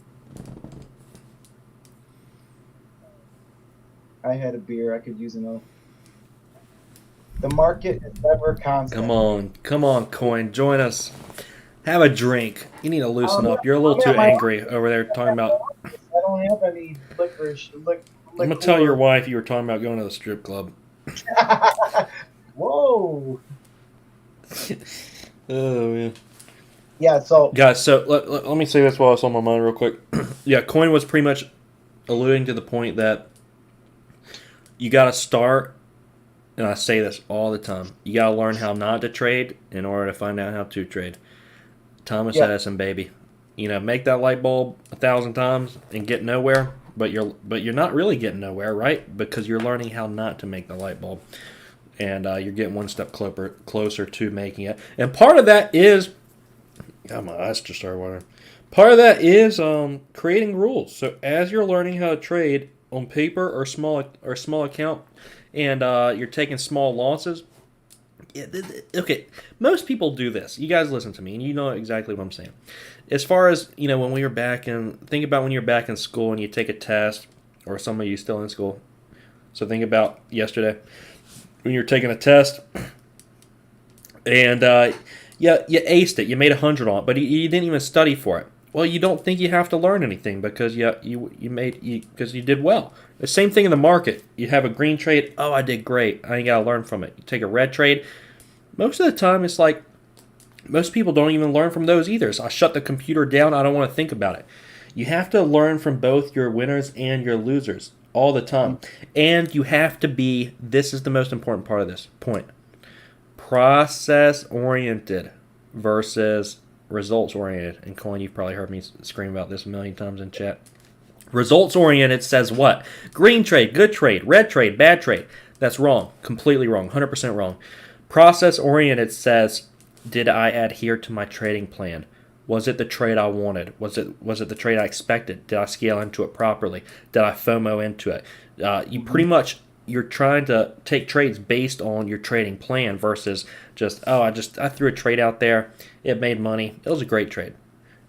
I had a beer. I could use another. The market is never constant. Come on, Coin, join us. Have a drink. You need to loosen up. You're a little too angry over there talking about. I don't have any licorice. I'm gonna tell your wife you were talking about going to the strip club. Whoa. Oh man. Yeah. So guys, so let me say this while it's on my mind real quick. Yeah, Coin was pretty much alluding to the point that you got to start. And I say this all the time. You got to learn how not to trade in order to find out how to trade. Thomas Edison, baby. You know, make that light bulb 1,000 times and get nowhere, but you're not really getting nowhere, right? Because you're learning how not to make the light bulb. and you're getting one step closer to making it. And part of that is, God, my eyes just started watering. Part of that is creating rules. So as you're learning how to trade on paper or small account, and you're taking small losses. Okay, most people do this. You guys listen to me, and you know exactly what I'm saying. As far as, when we were think about when you're back in school and you take a test, or some of you still in school. So think about yesterday when you're taking a test, and you aced it. You made 100 on it, but you didn't even study for it. Well, you don't think you have to learn anything because because you did well. The same thing in the market. You have a green trade. Oh, I did great. I ain't got to learn from it. You take a red trade. Most of the time, it's like most people don't even learn from those either. So I shut the computer down. I don't want to think about it. You have to learn from both your winners and your losers all the time. And you have to be, this is the most important part of this point, process-oriented versus results-oriented. And Colin, you've probably heard me scream about this a million times in chat. Results-oriented says what? Green trade, good trade. Red trade, bad trade. That's wrong. Completely wrong. 100% wrong. Process-oriented says, did I adhere to my trading plan? Was it the trade I wanted? Was it the trade I expected? Did I scale into it properly? Did I FOMO into it? You pretty much, you're trying to take trades based on your trading plan versus just, I threw a trade out there. It made money. It was a great trade.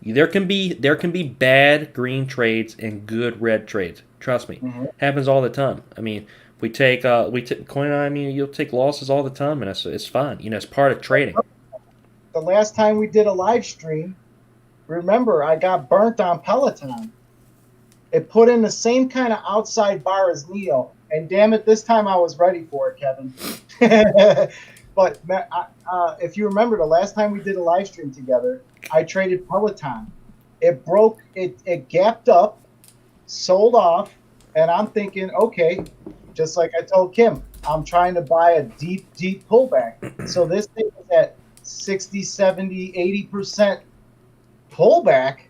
There can be bad green trades and good red trades. Trust me, happens all the time. I mean, coin. I mean, you'll take losses all the time, and it's fine. It's part of trading. The last time we did a live stream, remember, I got burnt on Peloton. It put in the same kind of outside bar as Neo, and damn it, this time I was ready for it, Kevin. But if you remember, the last time we did a live stream together, I traded Peloton. It broke, it gapped up, sold off, and I'm thinking, okay, just like I told Kim, I'm trying to buy a deep pullback. So this thing is at 60, 70, 80% pullback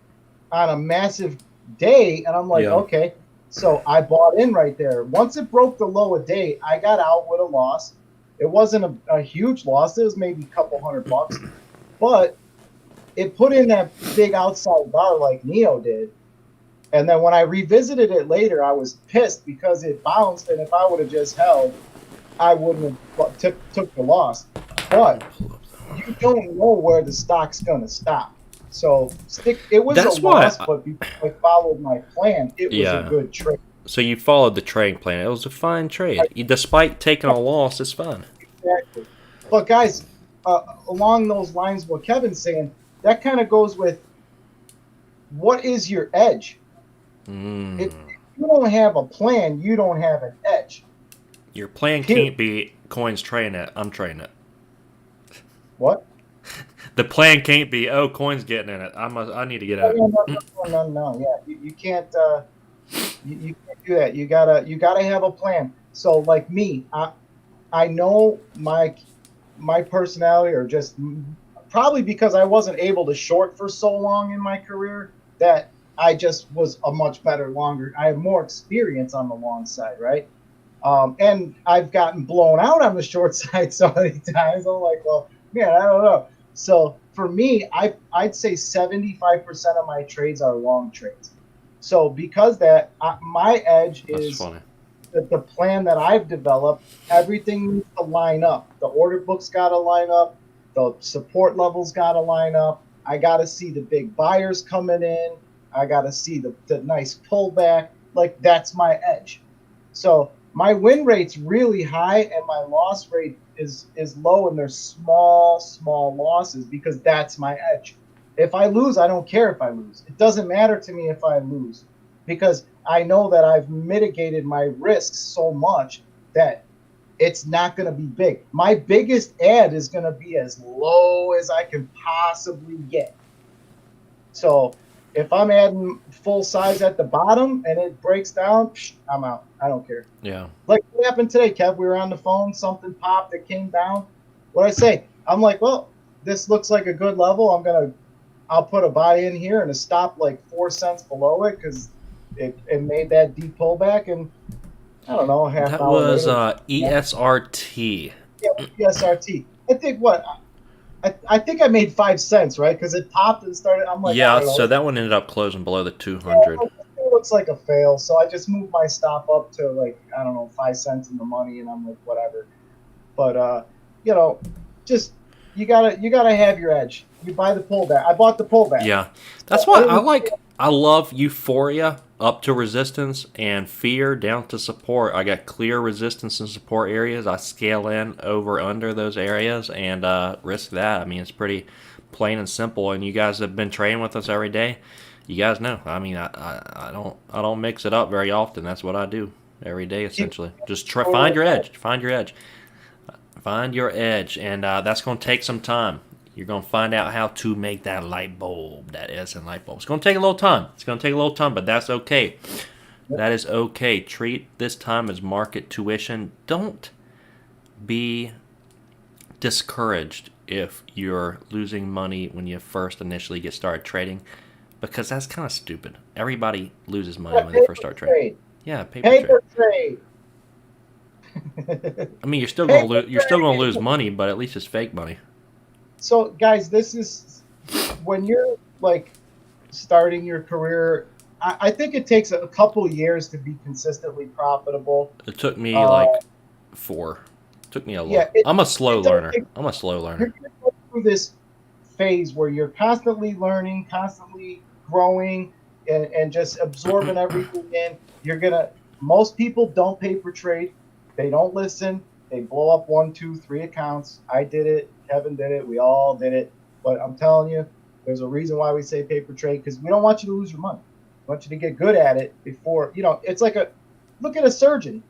on a massive day, and I'm like, okay. So I bought in right there. Once it broke the low a day, I got out with a loss. It wasn't a huge loss. It was maybe a couple $100, but it put in that big outside bar like Neo did. And then when I revisited it later, I was pissed because it bounced, and if I would have just held, I wouldn't have took the loss. But you don't know where the stock's going to stop. So it was a loss, but because I followed my plan, it was a good trade. So you followed the trading plan. It was a fine trade. Despite taking a loss, it's fine. Exactly. But guys, along those lines, what Kevin's saying, that kind of goes with what is your edge? If you don't have a plan, you don't have an edge. Your plan can't be coins trading it. I'm trading it. What? The plan can't be, coins getting in it. I need to get out. No. Yeah, you can't. You can't do that. You gotta have a plan. So like me, I know my personality, or just probably because I wasn't able to short for so long in my career, that I just was a much better longer. I have more experience on the long side, right? And I've gotten blown out on the short side so many times. I'm like, well, man, I don't know. So for me, I'd say 75% of my trades are long trades. So because my edge is the plan that I've developed. Everything needs to line up. The order book's got to line up. The support levels got to line up. I got to see the big buyers coming in. I got to see the nice pullback. Like, that's my edge. So my win rate's really high, and my loss rate is low, and there's small losses because that's my edge. If I lose, I don't care if I lose. It doesn't matter to me if I lose, because I know that I've mitigated my risks so much that it's not going to be big. My biggest add is going to be as low as I can possibly get. So if I'm adding full size at the bottom and it breaks down, I'm out. I don't care. Yeah. Like what happened today, Kev? We were on the phone. Something popped. It came down. What I say? I'm like, well, this looks like a good level. I'll put a buy in here and a stop like 4 cents below it because it made that deep pullback, and I don't know, half that hour was later, ESRT. Yeah, PSRT. I think what I think I made 5 cents, right? Because it popped and started. I'm like, I Yeah, don't know. so that one ended up closing below the Yeah, 200. it looks like a fail. So I just moved my stop up to like, I don't know, 5 cents in the money, and I'm like, whatever. But you know, just you gotta have your edge. You buy the pullback. I bought the pullback. Yeah, that's So why I I didn't. like. I love euphoria up to resistance and fear down to support. I got clear resistance and support areas. I scale in over under those areas and risk that. I mean, it's pretty plain and simple. And you guys have been trading with us every day. You guys know. I mean, I don't mix it up very often. That's what I do every day essentially. Just try find your edge. Find your edge. Find your edge, and that's going to take some time. You're going to find out how to make that light bulb, that Edison light bulb. It's going to take a little time. It's going to take a little time, but that's okay. That is okay. Treat this time as market tuition. Don't be discouraged if you're losing money when you first initially get started trading, because that's kind of stupid. Everybody loses money when they first Paper start trading. trade. Yeah, paper trade. Paper trade. I mean, you're still going to Paper lose. You're still going to lose trade. money, but at least it's fake money. So guys, this is when you're like starting your career. I think it takes a couple years to be consistently profitable. It took me Uh, like 4. It took me a yeah, lot. I'm a slow it does learner. take. I'm a slow You're learner. going to go through this phase where you're constantly learning, constantly growing, and just absorbing everything in. You're gonna. Most people don't paper trade. They don't listen. They blow up one, two, three accounts. I did it. Kevin did it. We all did it. But I'm telling you, there's a reason why we say paper trade, because we don't want you to lose your money. We want you to get good at it before, it's like look at a surgeon.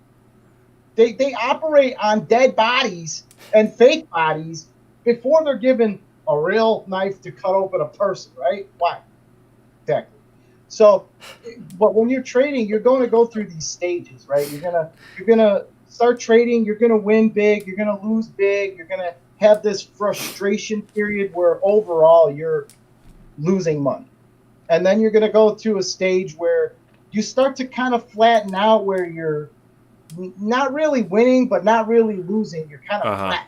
They operate on dead bodies and fake bodies before they're given a real knife to cut open a person, right? Why? Exactly. So, but when you're trading, you're going to go through these stages, right? You're gonna start trading. You're gonna win big. You're gonna lose big. You're gonna have this frustration period where overall you're losing money, and then you're gonna go through a stage where you start to kind of flatten out, where you're not really winning, but not really losing. You're kind of Uh huh. flat,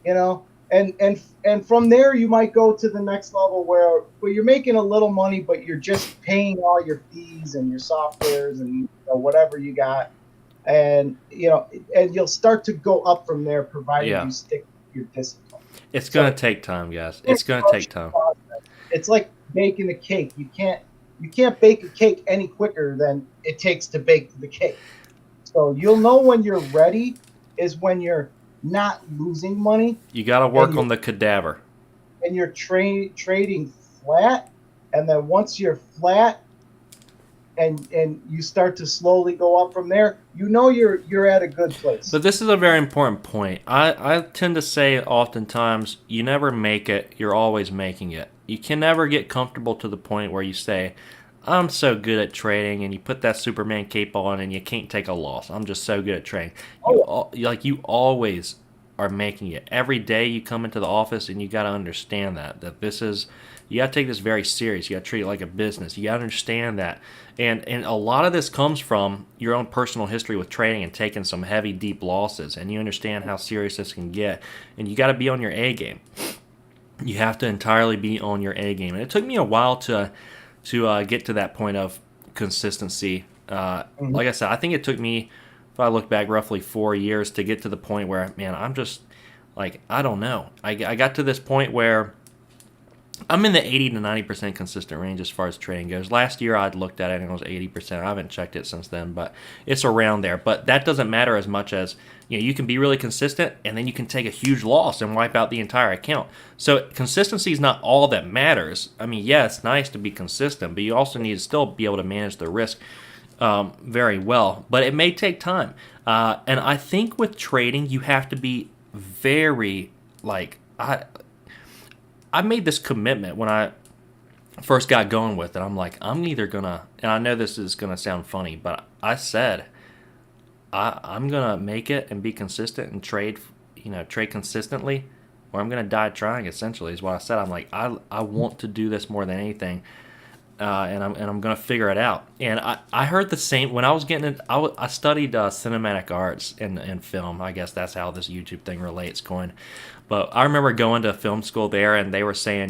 you know. And from there, you might go to the next level where you're making a little money, but you're just paying all your fees and your softwares and whatever you got, and and you'll start to go up from there, provided Yeah. you stick to your discipline. It's So gonna take time, guys. It's gonna take time. it's like baking a cake. You can't bake a cake any quicker than it takes to bake the cake. So you'll know when you're ready is when you're not losing money, You gotta and work you're on the cadaver. trading flat, and then once you're flat and you start to slowly go up from there, you're at a good place. But this is a very important point. I tend to say oftentimes, you never make it, you're always making it. You can never get comfortable to the point where you say, I'm so good at trading, and you put that Superman cape on and you can't take a loss. I'm just so good at trading. Oh, You always are making it. Every day you come into the office, and you got to understand that this is, you got to take this very serious. You got to treat it like a business. You got to understand that. And a lot of this comes from your own personal history with trading and taking some heavy, deep losses. And you understand how serious this can get. And you got to be on your A game. You have to entirely be on your A game. And it took me a while to get to that point of consistency. mhm. Like I said, I think it took me, if I look back, roughly 4 years to get to the point where, man, I'm just like, I don't know. I got to this point where I'm in the 80 to 90% consistent range as far as trading goes. Last year I'd looked at it and it was 80%. I haven't checked it since then, but it's around there. But that doesn't matter as much as, you can be really consistent, and then you can take a huge loss and wipe out the entire account. So consistency is not all that matters. I mean, yeah, it's nice to be consistent, but you also need to still be able to manage the risk very well. But it may take time. And I think with trading, you have to be very, like, I made this commitment when I first got going with it. I'm like, I'm either gonna, and I know this is gonna sound funny, but I said I'm gonna make it and be consistent and trade, trade consistently, or I'm gonna die trying. Essentially, is what I said. I'm like, I want to do this more than anything. and I'm gonna figure it out. And I heard the same when I was getting it. I studied cinematic arts and film. I guess that's how this YouTube thing relates, Coin. But I remember going to film school there, and they were saying,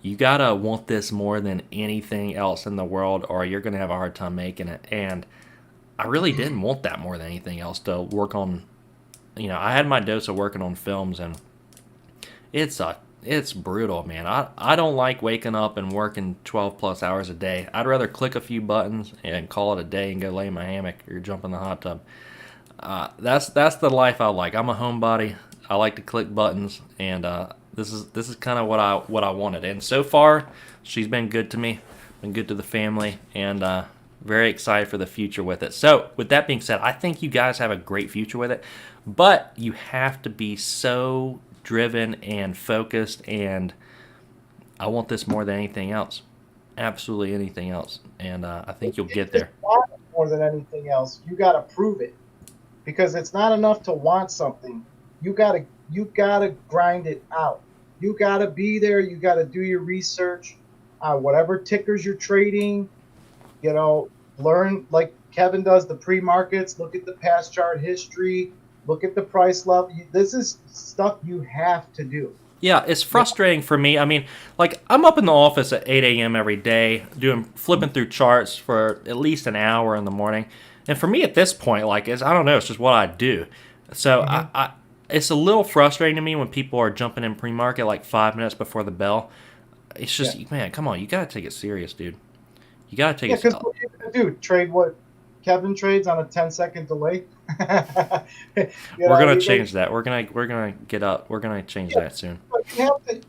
you gotta want this more than anything else in the world, or you're gonna have a hard time making it. And I really didn't want that more than anything else to work on. I had my dose of working on films, and it's brutal, man. I don't like waking up and working 12 plus hours a day. I'd rather click a few buttons and call it a day and go lay in my hammock or jump in the hot tub. That's the life I like. I'm a homebody. I like to click buttons, and this is kind of what I wanted. And so far, she's been good to me, been good to the family, and very excited for the future with it. So, with that being said, I think you guys have a great future with it, but you have to be so driven and focused, and I want this more than anything else. Absolutely anything else. And I think you'll get there. More than anything else, you got to prove it, because it's not enough to want something. You gotta grind it out. You gotta be there. You gotta do your research, whatever tickers you're trading. Learn like Kevin does the pre-markets. Look at the past chart history. Look at the price level. This is stuff you have to do. Yeah, it's frustrating for me. I mean, like, I'm up in the office at 8 a.m. every day, flipping through charts for at least an hour in the morning. And for me at this point, like, I don't know, it's just what I do. So I it's a little frustrating to me when people are jumping in pre-market like 5 minutes before the bell. It's just, man, come on, you got to take it serious, dude. You got to take it serious. Because what you're going to do, trade what Kevin trades on a 10-second delay? We're going to change that. We're going to get up. We're going to change that soon. But you have to,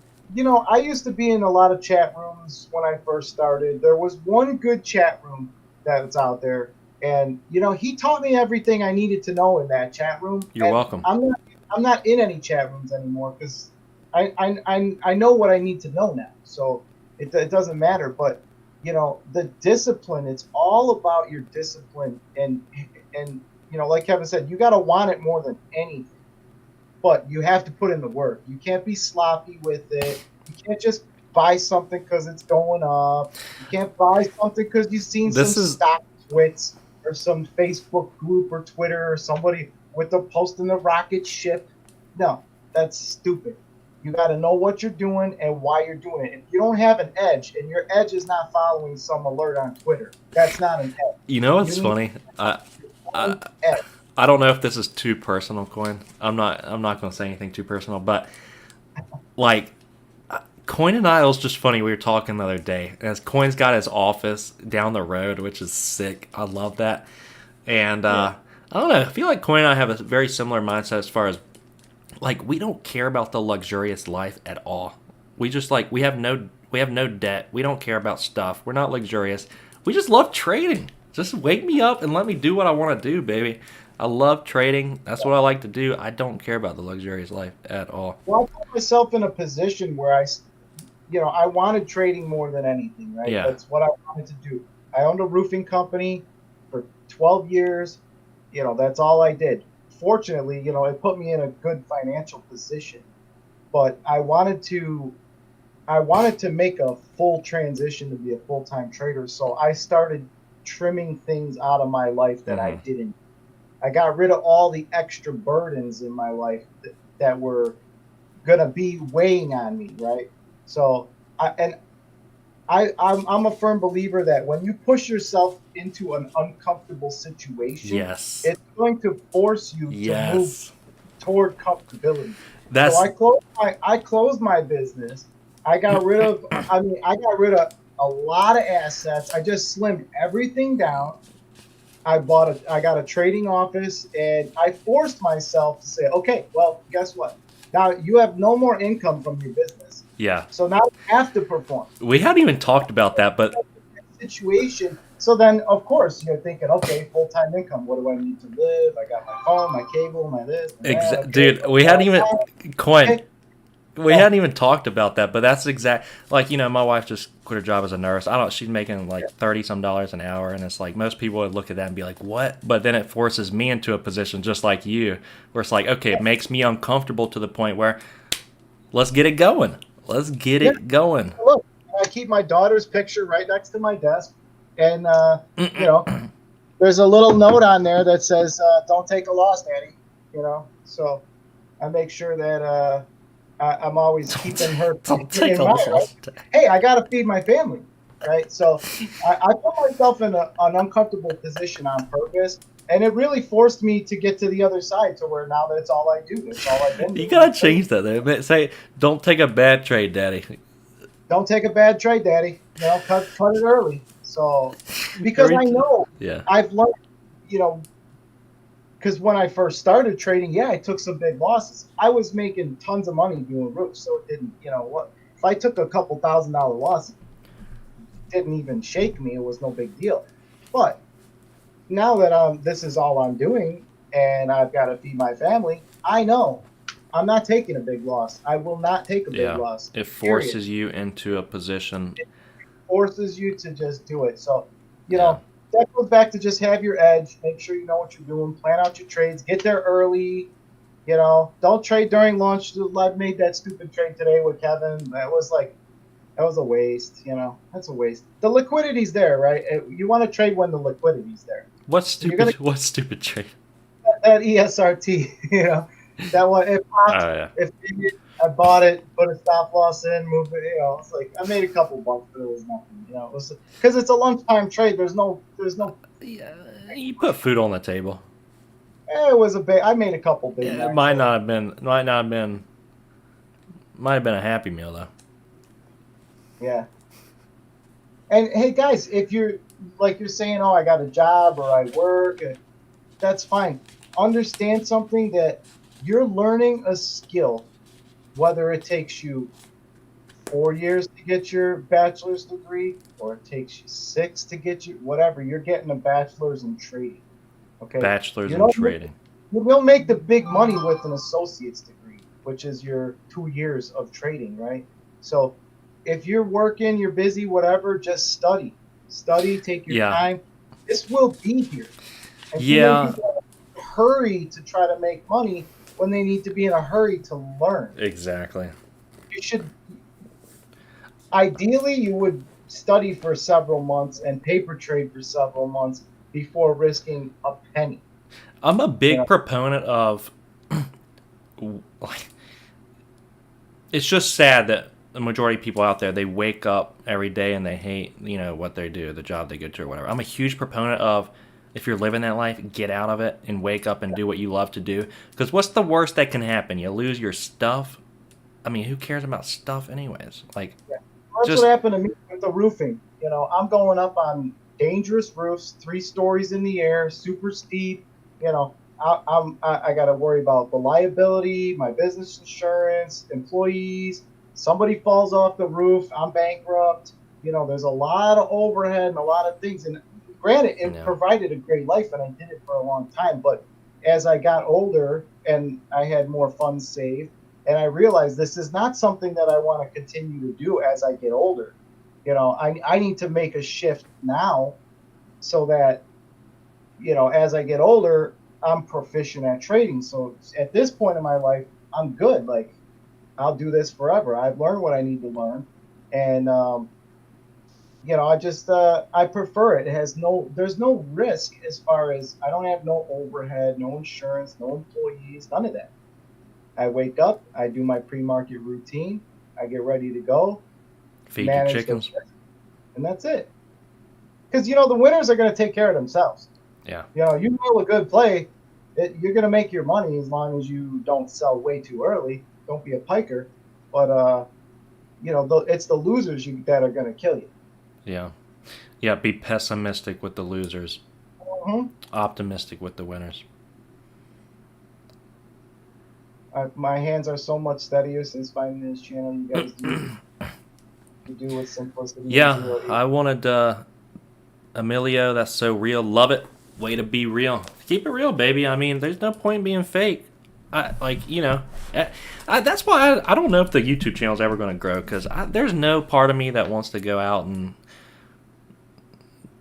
I used to be in a lot of chat rooms when I first started. There was one good chat room that's out there, and he taught me everything I needed to know in that chat room. You're welcome. I'm not in any chat rooms anymore because I know what I need to know now, so it doesn't matter. But the discipline, it's all about your discipline, and like Kevin said, you got to want it more than anything. But you have to put in the work. You can't be sloppy with it. You can't just buy something because it's going up. You can't buy something because you've seen stock tweets or some Facebook group or Twitter or somebody with the posting the rocket ship. No, that's stupid. You got to know what you're doing and why you're doing it. If you don't have an edge, and your edge is not following some alert on Twitter, that's not an edge. You know what's funny? I don't know if this is too personal, Coin. I'm not going to say anything too personal, but like, Coin and I, it was just funny. We were talking the other day, as Coin's got his office down the road, which is sick. I love that. And I don't know. I feel like Coin and I have a very similar mindset as far as, like, we don't care about the luxurious life at all. We just, like, we have no debt. We don't care about stuff. We're not luxurious. We just love trading. Just wake me up and let me do what I want to do, baby. I love trading. That's what I like to do. I don't care about the luxurious life at all. Well, I put myself in a position where I wanted trading more than anything, right? Yeah. That's what I wanted to do. I owned a roofing company for 12 years. That's all I did. Fortunately, it put me in a good financial position. But I wanted to make a full transition to be a full-time trader. So I started trimming things out of my life that I didn't. I got rid of all the extra burdens in my life that were going to be weighing on me, right? So, I'm a firm believer that when you push yourself into an uncomfortable situation, yes, it's going to force you to move toward comfortability. So I closed my business. I got rid of a lot of assets. I just slimmed everything down. I got a trading office, and I forced myself to say, okay, well, guess what? Now you have no more income from your business. Yeah. So now you have to perform. We hadn't even talked about that, but situation. So then, of course, you're thinking, okay, full-time income. What do I need to live? I got my phone, my cable, my this. Okay. Dude, we hadn't even We hadn't even talked about that, but that's exact. Like, my wife just quit her job as a nurse. She's making like $30-some an hour, and it's like most people would look at that and be like, "What?" But then it forces me into a position just like you, where it's like, okay, it makes me uncomfortable to the point where let's get it going. Let's get it going. Look, I I keep my daughter's picture right next to my desk, and there's a little note on there that says, "Don't take a loss, Daddy." So I make sure that I'm always keeping her Don't take in a mind. Right? loss. Hey, I got to feed my family, right? So I put myself in an uncomfortable position on purpose, and it really forced me to get to the other side, to where now that's all I do. That's all I've been doing. You gotta change that though. Say, don't take a bad trade, Daddy. Don't take a bad trade, Daddy. Cut it early. So because I know Yeah. I've learned, because when I first started trading, I took some big losses. I was making tons of money doing roofs, so it didn't, if I took a couple $1,000 loss, it didn't even shake me. It was no big deal. But now that this is all I'm doing, and I've got to feed my family, I know I'm not taking a big loss. I will not take a big loss. It forces you into a position. It forces you to just do it. So, that goes back to just have your edge. Make sure you know what you're doing. Plan out your trades. Get there early. Don't trade during lunch. I made that stupid trade today with Kevin. That was a waste. That's a waste. The liquidity's there, right? You want to trade when the liquidity's there. What stupid trade? That ESRT, that one. It popped. Oh, yeah. If I bought it, put a stop loss in, moved it. It's like I made a couple bucks, but it was nothing. It was because it's a lunchtime trade. There's no. Yeah, you put food on the table. It was I made a couple big. It might have been a Happy Meal though. Yeah. And hey guys, if you're saying, oh, I got a job or I work, that's fine. Understand something, that you're learning a skill, whether it takes you 4 years to get your bachelor's degree or it takes you 6 to get you whatever. You're getting a bachelor's in trading. Okay. Bachelor's in trading. You will make the big money with an associate's degree, which is your 2 years of trading, right? So if you're working, you're busy, whatever, just study. Take your time. This will be here. And people hurry to try to make money when they need to be in a hurry to learn. Exactly. Ideally, you would study for several months and paper trade for several months before risking a penny. I'm a big proponent of. It's just sad that the majority of people out there, they wake up every day and they hate, what they do, the job they go to or whatever. I'm a huge proponent of, if you're living that life, get out of it and wake up and do what you love to do. Because what's the worst that can happen? You lose your stuff. I mean, who cares about stuff anyways? That's what happened to me with the roofing. I'm going up on dangerous roofs, 3 stories in the air, super steep. I got to worry about the liability, my business insurance, employees. Somebody falls off the roof, I'm bankrupt. There's a lot of overhead and a lot of things. And granted, it provided a great life, and I did it for a long time. But as I got older and I had more funds saved, and I realized this is not something that I want to continue to do as I get older. I need to make a shift now so that, as I get older, I'm proficient at trading. So at this point in my life, I'm good. I'll do this forever. I've learned what I need to learn. And, I prefer it. There's no risk as far as I don't have no overhead, no insurance, no employees, none of that. I wake up, I do my pre-market routine, I get ready to go. Feed your chickens. And that's it. Because, the winners are going to take care of themselves. Yeah. You know a good play, you're going to make your money as long as you don't sell way too early. Don't be a piker. But, it's the losers that are going to kill you. Yeah. Yeah, be pessimistic with the losers. Mm-hmm. Optimistic with the winners. My hands are so much steadier since finding this channel. You guys do with simplicity. Yeah, I wanted Emilio. That's so real. Love it. Way to be real. Keep it real, baby. I mean, there's no point in being fake. That's why I don't know if the YouTube channel is ever going to grow, because there's no part of me that wants to go out and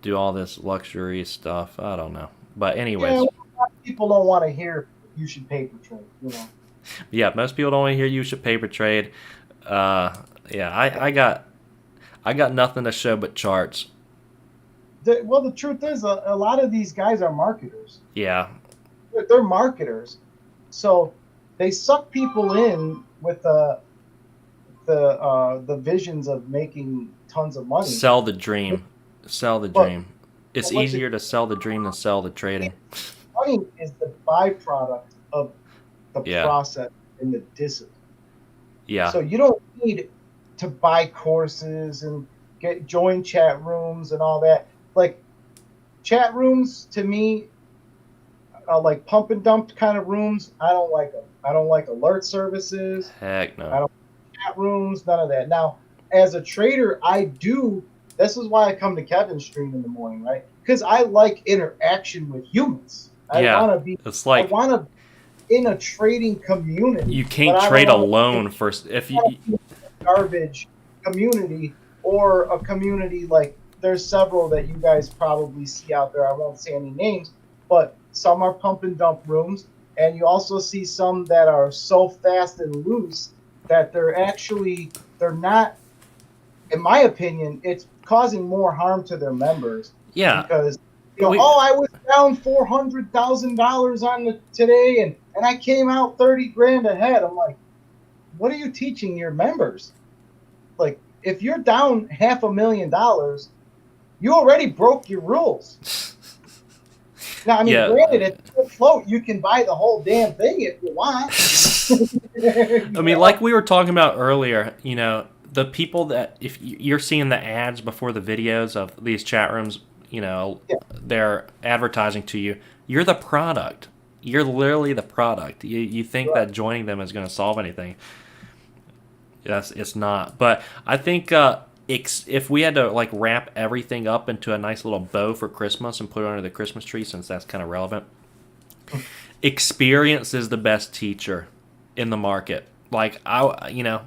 do all this luxury stuff. I don't know. But anyways. People don't want to hear you should paper trade, Yeah, most people don't want to hear you should paper trade. I I got nothing to show but charts. Well, the truth is, a lot of these guys are marketers. Yeah. They're marketers, so they suck people in with the visions of making tons of money. Sell the dream. Sell the But, dream. It's but easier to sell the dream than sell the trading. money is the byproduct of the process and the discipline. Yeah. So you don't need to buy courses and join chat rooms and all that. Like, chat rooms to me are like pump and dump kind of rooms. I don't like them. I don't like alert services. Heck no. I don't like chat rooms, none of that. Now, as a trader, I do. This is why I come to Kevin's stream in the morning, right? Because I like interaction with humans. I want to be. It's like, I want to in a trading community. You can't trade alone for if you garbage community or a community like there's several that you guys probably see out there. I won't say any names, but some are pump and dump rooms, and you also see some that are so fast and loose that they're not. In my opinion, it's causing more harm to their members. Yeah. Because I was down $400,000 on today, and I came out 30 grand ahead. I'm like, what are you teaching your members? Like, if you're down $500,000, you already broke your rules. Now, I mean, granted, if you float, you can buy the whole damn thing if you want. I mean, like we were talking about earlier, the people that, if you're seeing the ads before the videos of these chat rooms, they're advertising to you. You're the product. You're literally the product. You think that joining them is going to solve anything. Yes, it's not. But I think if we had to like wrap everything up into a nice little bow for Christmas and put it under the Christmas tree, since that's kind of relevant, experience is the best teacher in the market. Like, I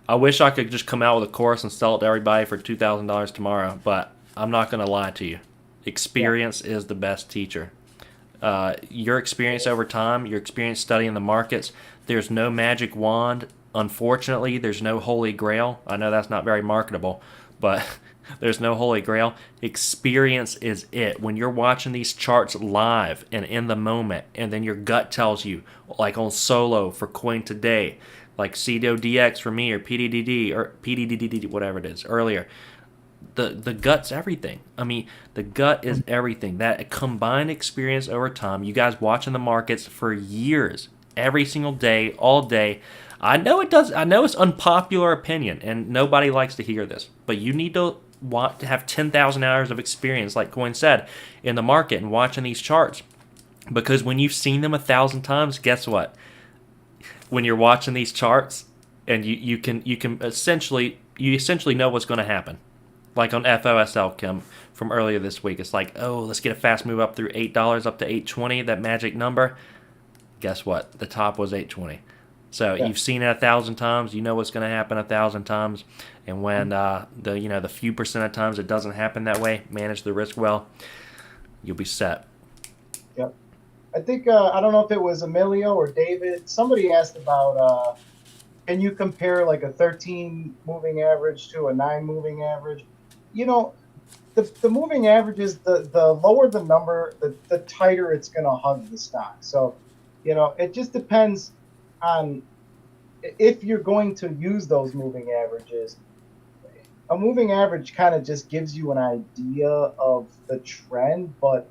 wish I could just come out with a course and sell it to everybody for $2,000 tomorrow, but I'm not going to lie to you. Experience is the best teacher. Your experience over time, your experience studying the markets, there's no magic wand. Unfortunately, there's no holy grail. I know that's not very marketable, but there's no holy grail. Experience is it. When you're watching these charts live and in the moment, and then your gut tells you, like on solo for Coin Today, like CDODX for me, or PDDD, or PDDD, whatever it is, earlier, the gut's everything. I mean, the gut is everything. That combined experience over time, you guys watching the markets for years, every single day, all day. I know it's unpopular opinion, and nobody likes to hear this, but you need to want to have 10,000 hours of experience, like Coin said, in the market and watching these charts. Because when you've seen them 1,000 times, guess what? When you're watching these charts, and you can essentially know what's going to happen. Like on FOSL, Kim, from earlier this week, it's like, oh, let's get a fast move up through $8 up to $8.20, that magic number. Guess what? The top was $8.20. So you've seen it 1,000 times. You know what's going to happen 1,000 times. And when the few percent of times it doesn't happen that way, manage the risk well, you'll be set. Yep. I think I don't know if it was Emilio or David. Somebody asked about can you compare like a 13 moving average to a 9 moving average? The moving average is the lower the number, the tighter it's going to hug the stock. So, it just depends on if you're going to use those moving averages. A moving average kind of just gives you an idea of the trend, but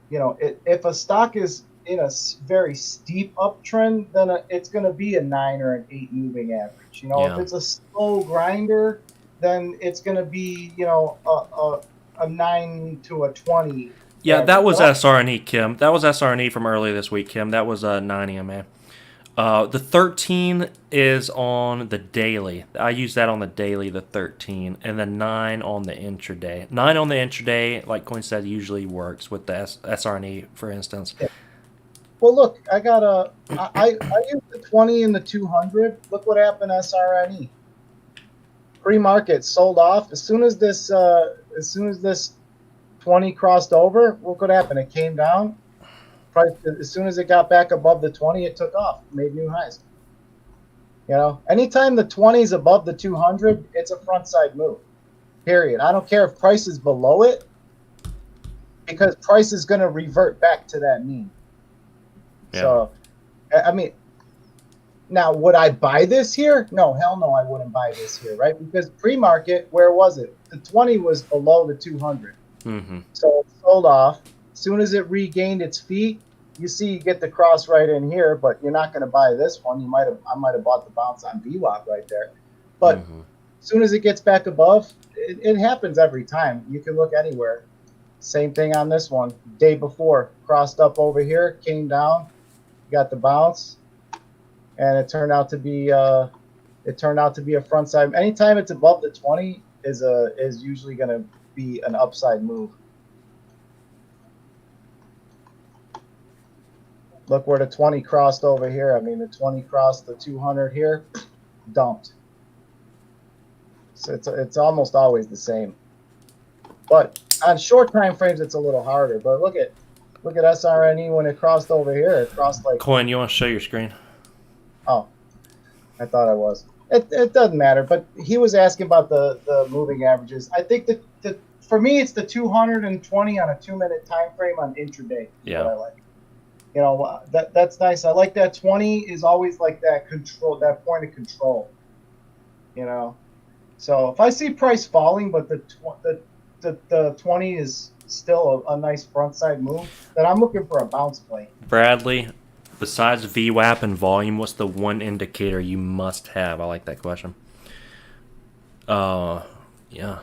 if a stock is in a very steep uptrend, then it's going to be a 9 or an 8 moving average. If it's a slow grinder, then it's going to be a 9 to a 20. Yeah, that was SRNE, Kim. That was SRNE from earlier this week, Kim. That was 9 EMA. The 13 is on the daily. I use that on the daily, the 13, and the 9 on the intraday. 9 on the intraday, like Coin said, usually works with the SRNE, for instance. Yeah. Well, look, I use the 20 and the 200. Look what happened to SRNE. Pre-market sold off as soon as this 20 crossed over. Look what happened. It came down. Price, as soon as it got back above the 20, it took off, made new highs. Anytime the 20 is above the 200, it's a front side move. Period. I don't care if price is below it, because price is going to revert back to that mean. Yeah. So, I mean, now would I buy this here? No, hell no, I wouldn't buy this here, right? Because pre-market, where was it? The 20 was below the 200. Mm-hmm. So it sold off. As soon as it regained its feet, you get the cross right in here, but you're not going to buy this one. I might have bought the bounce on VWAP right there. But as soon as it gets back above, it happens every time. You can look anywhere. Same thing on this one. Day before, crossed up over here, came down, got the bounce, and it turned out to be a front side. Anytime it's above the 20 is usually going to be an upside move. Look where the 20 crossed over here. I mean, the 20 crossed the 200 here, dumped. So it's almost always the same. But on short time frames, it's a little harder. But look at SRNE when it crossed over here. It crossed like. Coin, you want to show your screen? Oh, I thought I was. It doesn't matter. But he was asking about the moving averages. I think that for me, it's the 220 on a 2-minute time frame on intraday. Yeah. What I like. That's nice. I like that 20 is always like that control, that point of control. So if I see price falling, but the 20 is still a nice front side move, then I'm looking for a bounce play. Bradley, besides VWAP and volume, what's the one indicator you must have? I like that question. Yeah.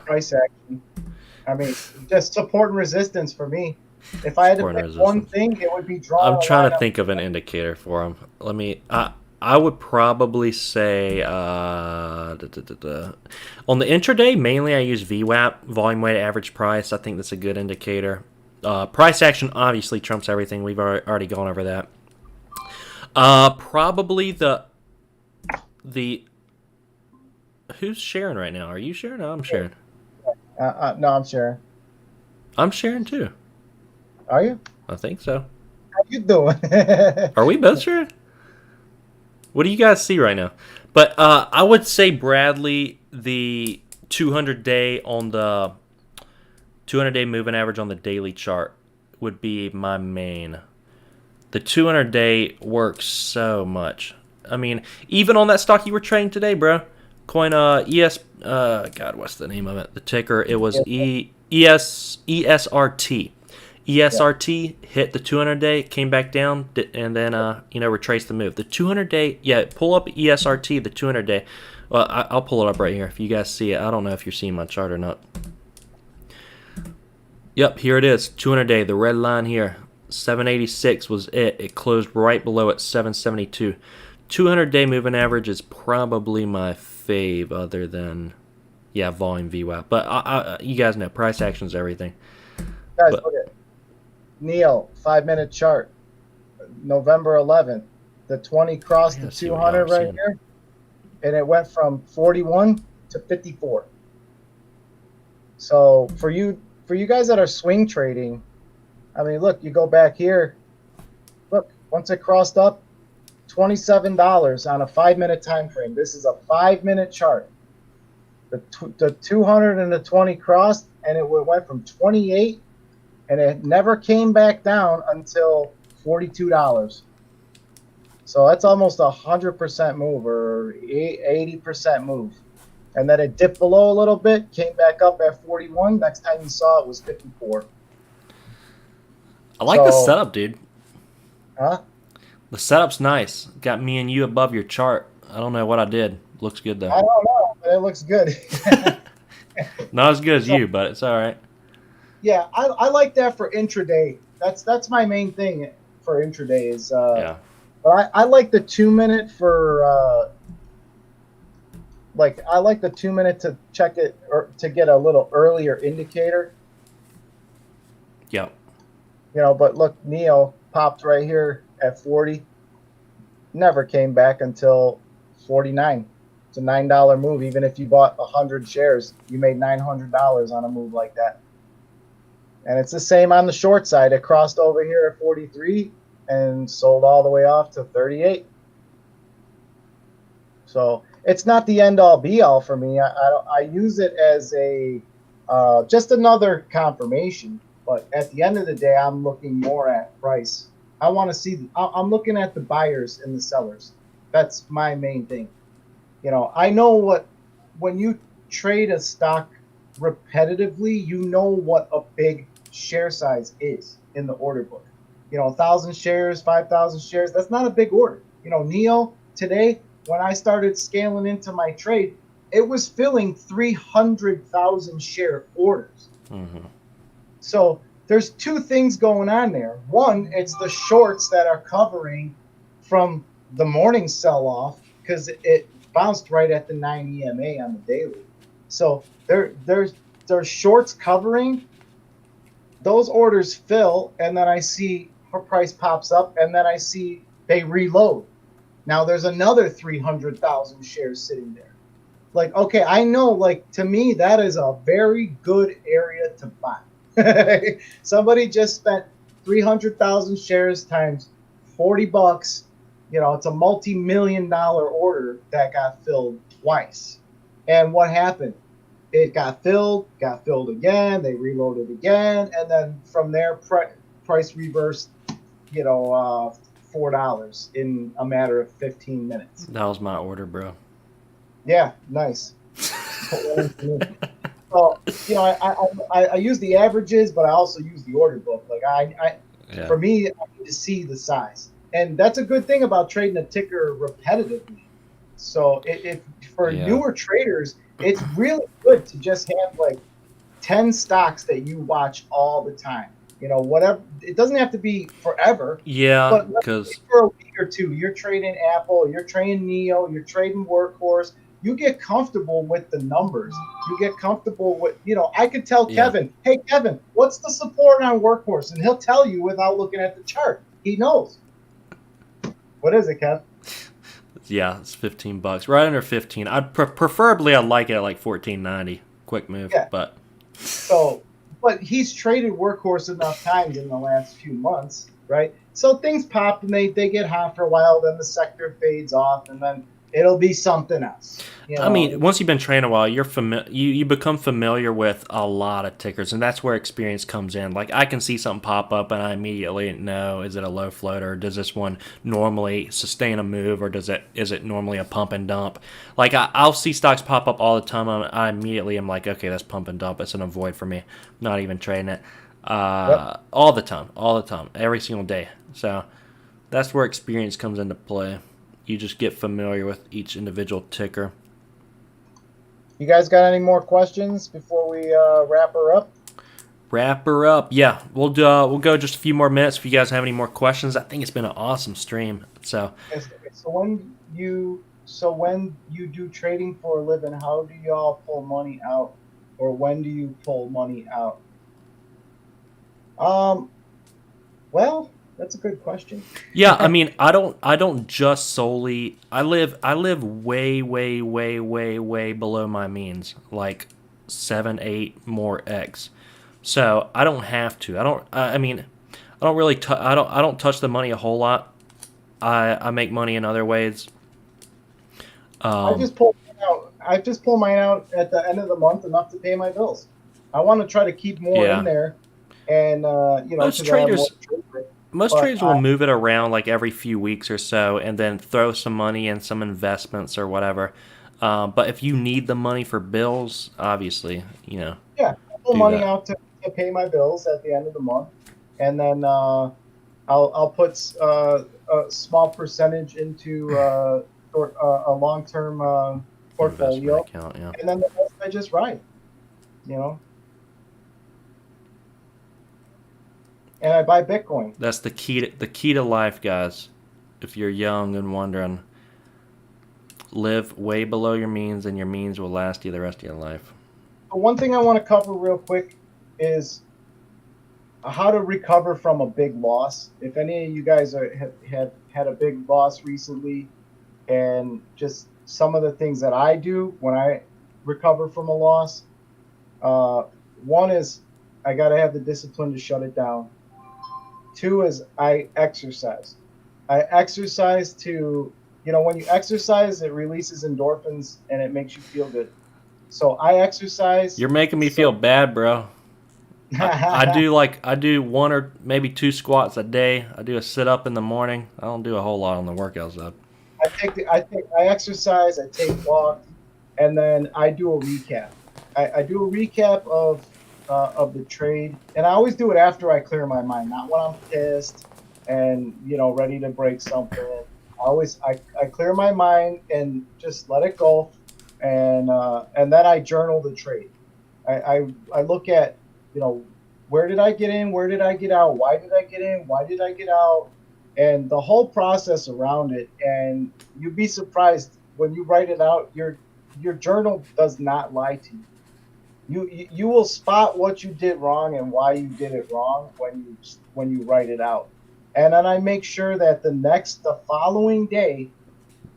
Price action. I mean, just support and resistance for me. If I had to pick one thing, it would be drawing. I'm trying to think of an indicator for him. Let me. I would probably say on the intraday, mainly I use VWAP, volume weighted average price. I think that's a good indicator. Price action obviously trumps everything. We've already gone over that. Probably the who's sharing right now? Are you sharing? No, I'm sharing. No, I'm sharing. I'm sharing too. Are you? I think so. How you doing? Are we both sharing? What do you guys see right now? But I would say, Bradley, the 200-day on the 200-day moving average on the daily chart would be my main. The 200-day works so much. I mean, even on that stock you were trading today, bro. Coin God, what's the name of it? The ticker, it was ESRT. ESRT hit the 200-day, came back down, and then retraced the move. The 200-day, pull up ESRT, the 200-day. Well, I'll pull it up right here if you guys see it. I don't know if you're seeing my chart or not. Yep, here it is, 200-day, the red line here. 786 was it. It closed right below it, 772. 200-day moving average is probably my fave, other than volume VWAP. But you guys know price action is everything. Guys, look at Neil, 5-minute chart, November 11th. The 20 crossed the 200 right here, and it went from 41 to 54. So for you guys that are swing trading, I mean, look, you go back here. Look, once it crossed up, $27 on a 5-minute time frame. This is a 5-minute chart. The 200 and the 20 crossed, and it went from 28. And it never came back down until $42. So that's almost 100% move, or 80% move. And then it dipped below a little bit, came back up at 41. Next time you saw it was 54. I like the setup, dude. Huh? The setup's nice. Got me and you above your chart. I don't know what I did. Looks good, though. I don't know, but it looks good. Not as good as you, but it's all right. Yeah, I like that for intraday. That's my main thing for intraday is But I like the 2-minute for I like the 2-minute to check it or to get a little earlier indicator. Yep. But look, Neo popped right here at 40. Never came back until 49. It's a $9 move. Even if you bought 100 shares, you made $900 on a move like that. And it's the same on the short side. It crossed over here at 43 and sold all the way off to 38. So it's not the end all be all for me. I use it as a just another confirmation. But at the end of the day, I'm looking more at price. I want to see. I'm looking at the buyers and the sellers. That's my main thing. I know what when you trade a stock repetitively, you know what a big share size is in the order book. 1,000 shares, 5,000 shares. That's not a big order. Neo today, when I started scaling into my trade, it was filling 300,000 share orders. Mm-hmm. So there's two things going on there. One, it's the shorts that are covering from the morning sell-off because it bounced right at the 9 EMA on the daily. So there's shorts covering. Those orders fill, and then I see her price pops up, and then I see they reload. Now there's another 300,000 shares sitting there. Like, okay, I know, like, to me, that is a very good area to buy. Somebody just spent 300,000 shares times $40. It's a multi-million-dollar order that got filled twice. And what happened? It got filled again, they reloaded again, and then from there, price reversed, $4 in a matter of 15 minutes. That was my order, bro. Yeah, nice. So, I use the averages, but I also use the order book. Like Yeah. For me, I need to see the size, and that's a good thing about trading a ticker repetitively. So, for newer traders, it's really good to just have like 10 stocks that you watch all the time. Whatever. It doesn't have to be forever. Yeah, but because for a week or two, you're trading Apple, you're trading Neo, you're trading Workhorse. You get comfortable with the numbers. You get comfortable with, I could tell Kevin, hey, Kevin, what's the support on Workhorse? And he'll tell you without looking at the chart. He knows. What is it, Kev? Yeah, it's $15, right under 15. Preferably I'd like it at like $14.90. Quick move, Yeah. but he's traded Workhorse enough times in the last few months, right? So things pop and they get hot for a while, then the sector fades off, and then it'll be something else. I mean, once you've been trading a while, you become familiar with a lot of tickers, and that's where experience comes in. Like, I can see something pop up, and I immediately know, is it a low floater? Does this one normally sustain a move, or is it normally a pump and dump? Like, I'll see stocks pop up all the time, I immediately am like, okay, that's pump and dump. It's an avoid for me. Not even trading it. Yep. All the time, every single day. So that's where experience comes into play. You just get familiar with each individual ticker. You guys got any more questions before we wrap her up? Wrap her up. Yeah, we'll go just a few more minutes if you guys have any more questions. I think it's been an awesome stream. So when you do trading for a living, how do y'all pull money out, or when do you pull money out? Well, that's a good question. Yeah, I mean, I don't just solely. I live way below my means, like 7, 8 more X. So I don't have to. I mean, I don't really. I don't touch the money a whole lot. I make money in other ways. I just pull mine out at the end of the month, enough to pay my bills. I want to try to keep more in there, and most traders will move it around like every few weeks or so, and then throw some money in some investments or whatever. But if you need the money for bills, obviously, yeah, I pull money out to pay my bills at the end of the month, and then I'll put a small percentage into a long-term portfolio account, yeah. And then the rest I just ride, and I buy Bitcoin. That's the key to life, guys. If you're young and wondering, live way below your means, and your means will last you the rest of your life. One thing I want to cover real quick is how to recover from a big loss. If any of you guys have had a big loss recently, and just some of the things that I do when I recover from a loss. One is I got to have the discipline to shut it down. 2 is I exercise. I exercise to when you exercise, it releases endorphins and it makes you feel good. So I exercise. You're making me feel bad, bro. I do one or maybe two squats a day. I do a sit up in the morning. I don't do a whole lot on the workout side. I exercise, I take walks, and then I do a recap. I do a recap of the trade, and I always do it after I clear my mind, not when I'm pissed and ready to break something. I clear my mind and just let it go, and then I journal the trade. I look at where did I get in, where did I get out, why did I get in, why did I get out, and the whole process around it. And you'd be surprised when you write it out. Your journal does not lie to you. You will spot what you did wrong and why you did it wrong when you write it out. And then I make sure that the following day,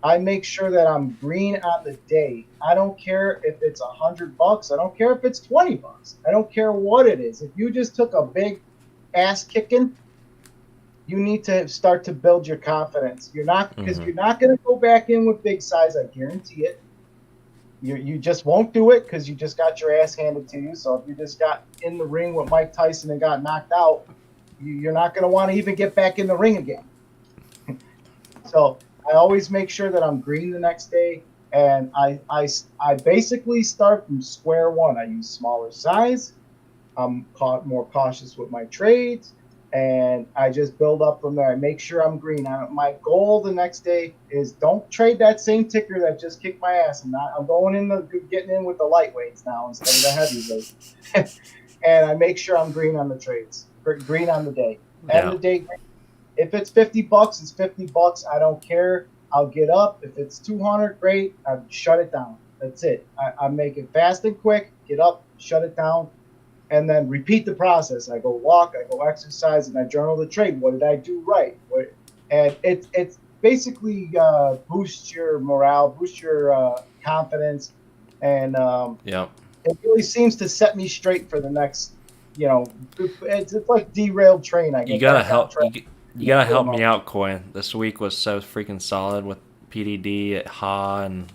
I make sure that I'm green on the day. I don't care if it's $100. I don't care if it's $20. I don't care what it is. If you just took a big ass kicking, you need to start to build your confidence. You're not going to go back in with big size. I guarantee it. You just won't do it because you just got your ass handed to you. So if you just got in the ring with Mike Tyson and got knocked out, you're not going to want to even get back in the ring again. So I always make sure that I'm green the next day, and I basically start from square one. I use smaller size. I'm more cautious with my trades, and I just build up from there. I make sure I'm green. My goal the next day is don't trade that same ticker that just kicked my ass. I'm getting in with the lightweights now instead of the heavyweights. And I make sure I'm green on the trades, green on the day. And the day, if it's $50, it's $50. I don't care. I'll get up. If it's 200, great. I shut it down. That's it. I make it fast and quick. Get up, shut it down, and then repeat the process. I go walk, I go exercise, and I journal the trade. What did I do right? And it's basically boosts your morale, boosts your confidence, and it really seems to set me straight for the next. It's like derailed train. I guess. You gotta help. You gotta help me out, Coin. This week was so freaking solid with PDD at Ha and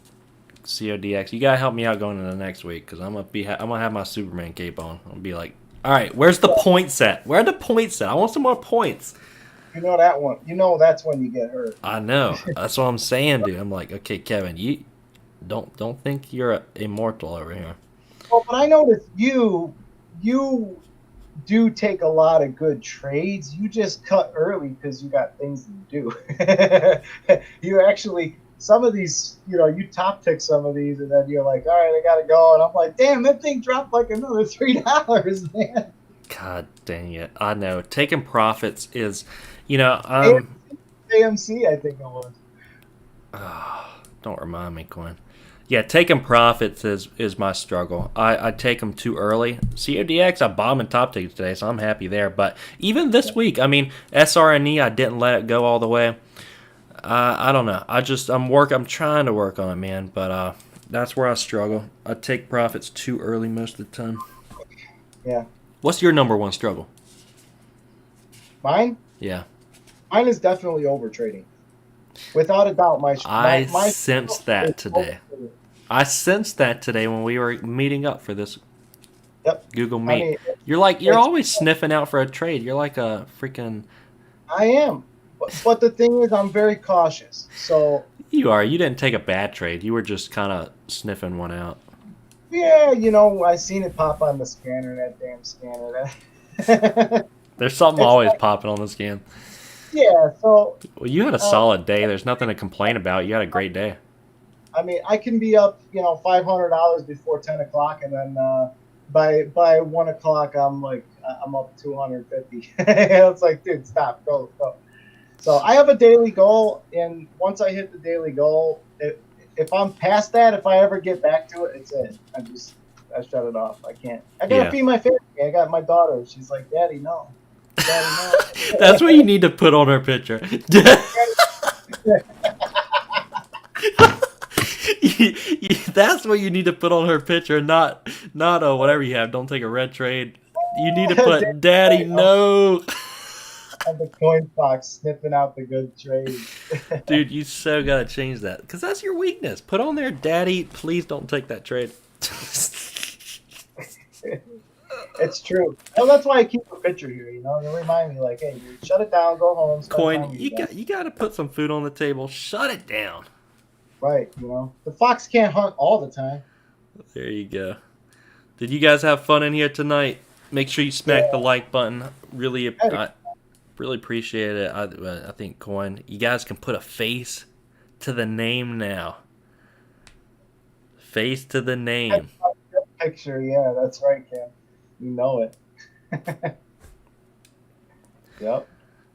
CODX. You gotta help me out going into the next week because I'm gonna have my Superman cape on. I'm gonna be like, all right, where's the points at? Where are the points at? I want some more points. You know that one. That's when you get hurt. I know. That's what I'm saying, dude. I'm like, okay, Kevin, you don't think you're immortal over here. Well, but I noticed you do take a lot of good trades. You just cut early because you got things to do. You actually, some of these, you top tick some of these, and then you're like, all right, I gotta go. And I'm like, damn, that thing dropped like another $3, man. God dang it. I know. Taking profits is, AMC, I think it was. Don't remind me, Quinn. Yeah, taking profits is my struggle. I take them too early. CODX, I bought in top tickets today, so I'm happy there. But even this week, I mean, SRNE, I didn't let it go all the way. I don't know. I'm trying to work on it, man. But that's where I struggle. I take profits too early most of the time. Yeah. What's your number one struggle? Mine? Yeah. Mine is definitely over trading. Without a doubt, I sensed that today. I sensed that today when we were meeting up for this Google Meet. You're always sniffing out for a trade. You're like a freaking... I am. But the thing is, I'm very cautious. So you are. You didn't take a bad trade. You were just kind of sniffing one out. Yeah, I seen it pop on the scanner, that damn scanner. There's something always popping on the scan. Yeah, so... Well, you had a solid day. There's nothing to complain about. You had a great day. I mean, I can be up, $500 before 10 o'clock, and then by 1 o'clock, I'm up 250. It's like, dude, stop, go. So I have a daily goal, and once I hit the daily goal, if I'm past that, if I ever get back to it, it's it. I shut it off. I can't. I gotta feed my family. I got my daughter. She's like, Daddy, no. That's what you need to put on her picture. That's what you need to put on her picture, not whatever you have. Don't take a red trade. You need to put Daddy, no. the COINFOX sniffing out the good trades. Dude, you so gotta change that because that's your weakness. Put on there, Daddy. Please don't take that trade. It's true. Well, that's why I keep a picture here. To remind me, like, hey, dude, shut it down, go home, spend time Coin, with you you guys. got to put some food on the table. Shut it down. Right. The fox can't hunt all the time. There you go. Did you guys have fun in here tonight? Make sure you smack the like button. I really appreciate it. I think Coin, you guys can put a face to the name now. Face to the name. Picture, yeah, that's right, Cam. You know it. Yep.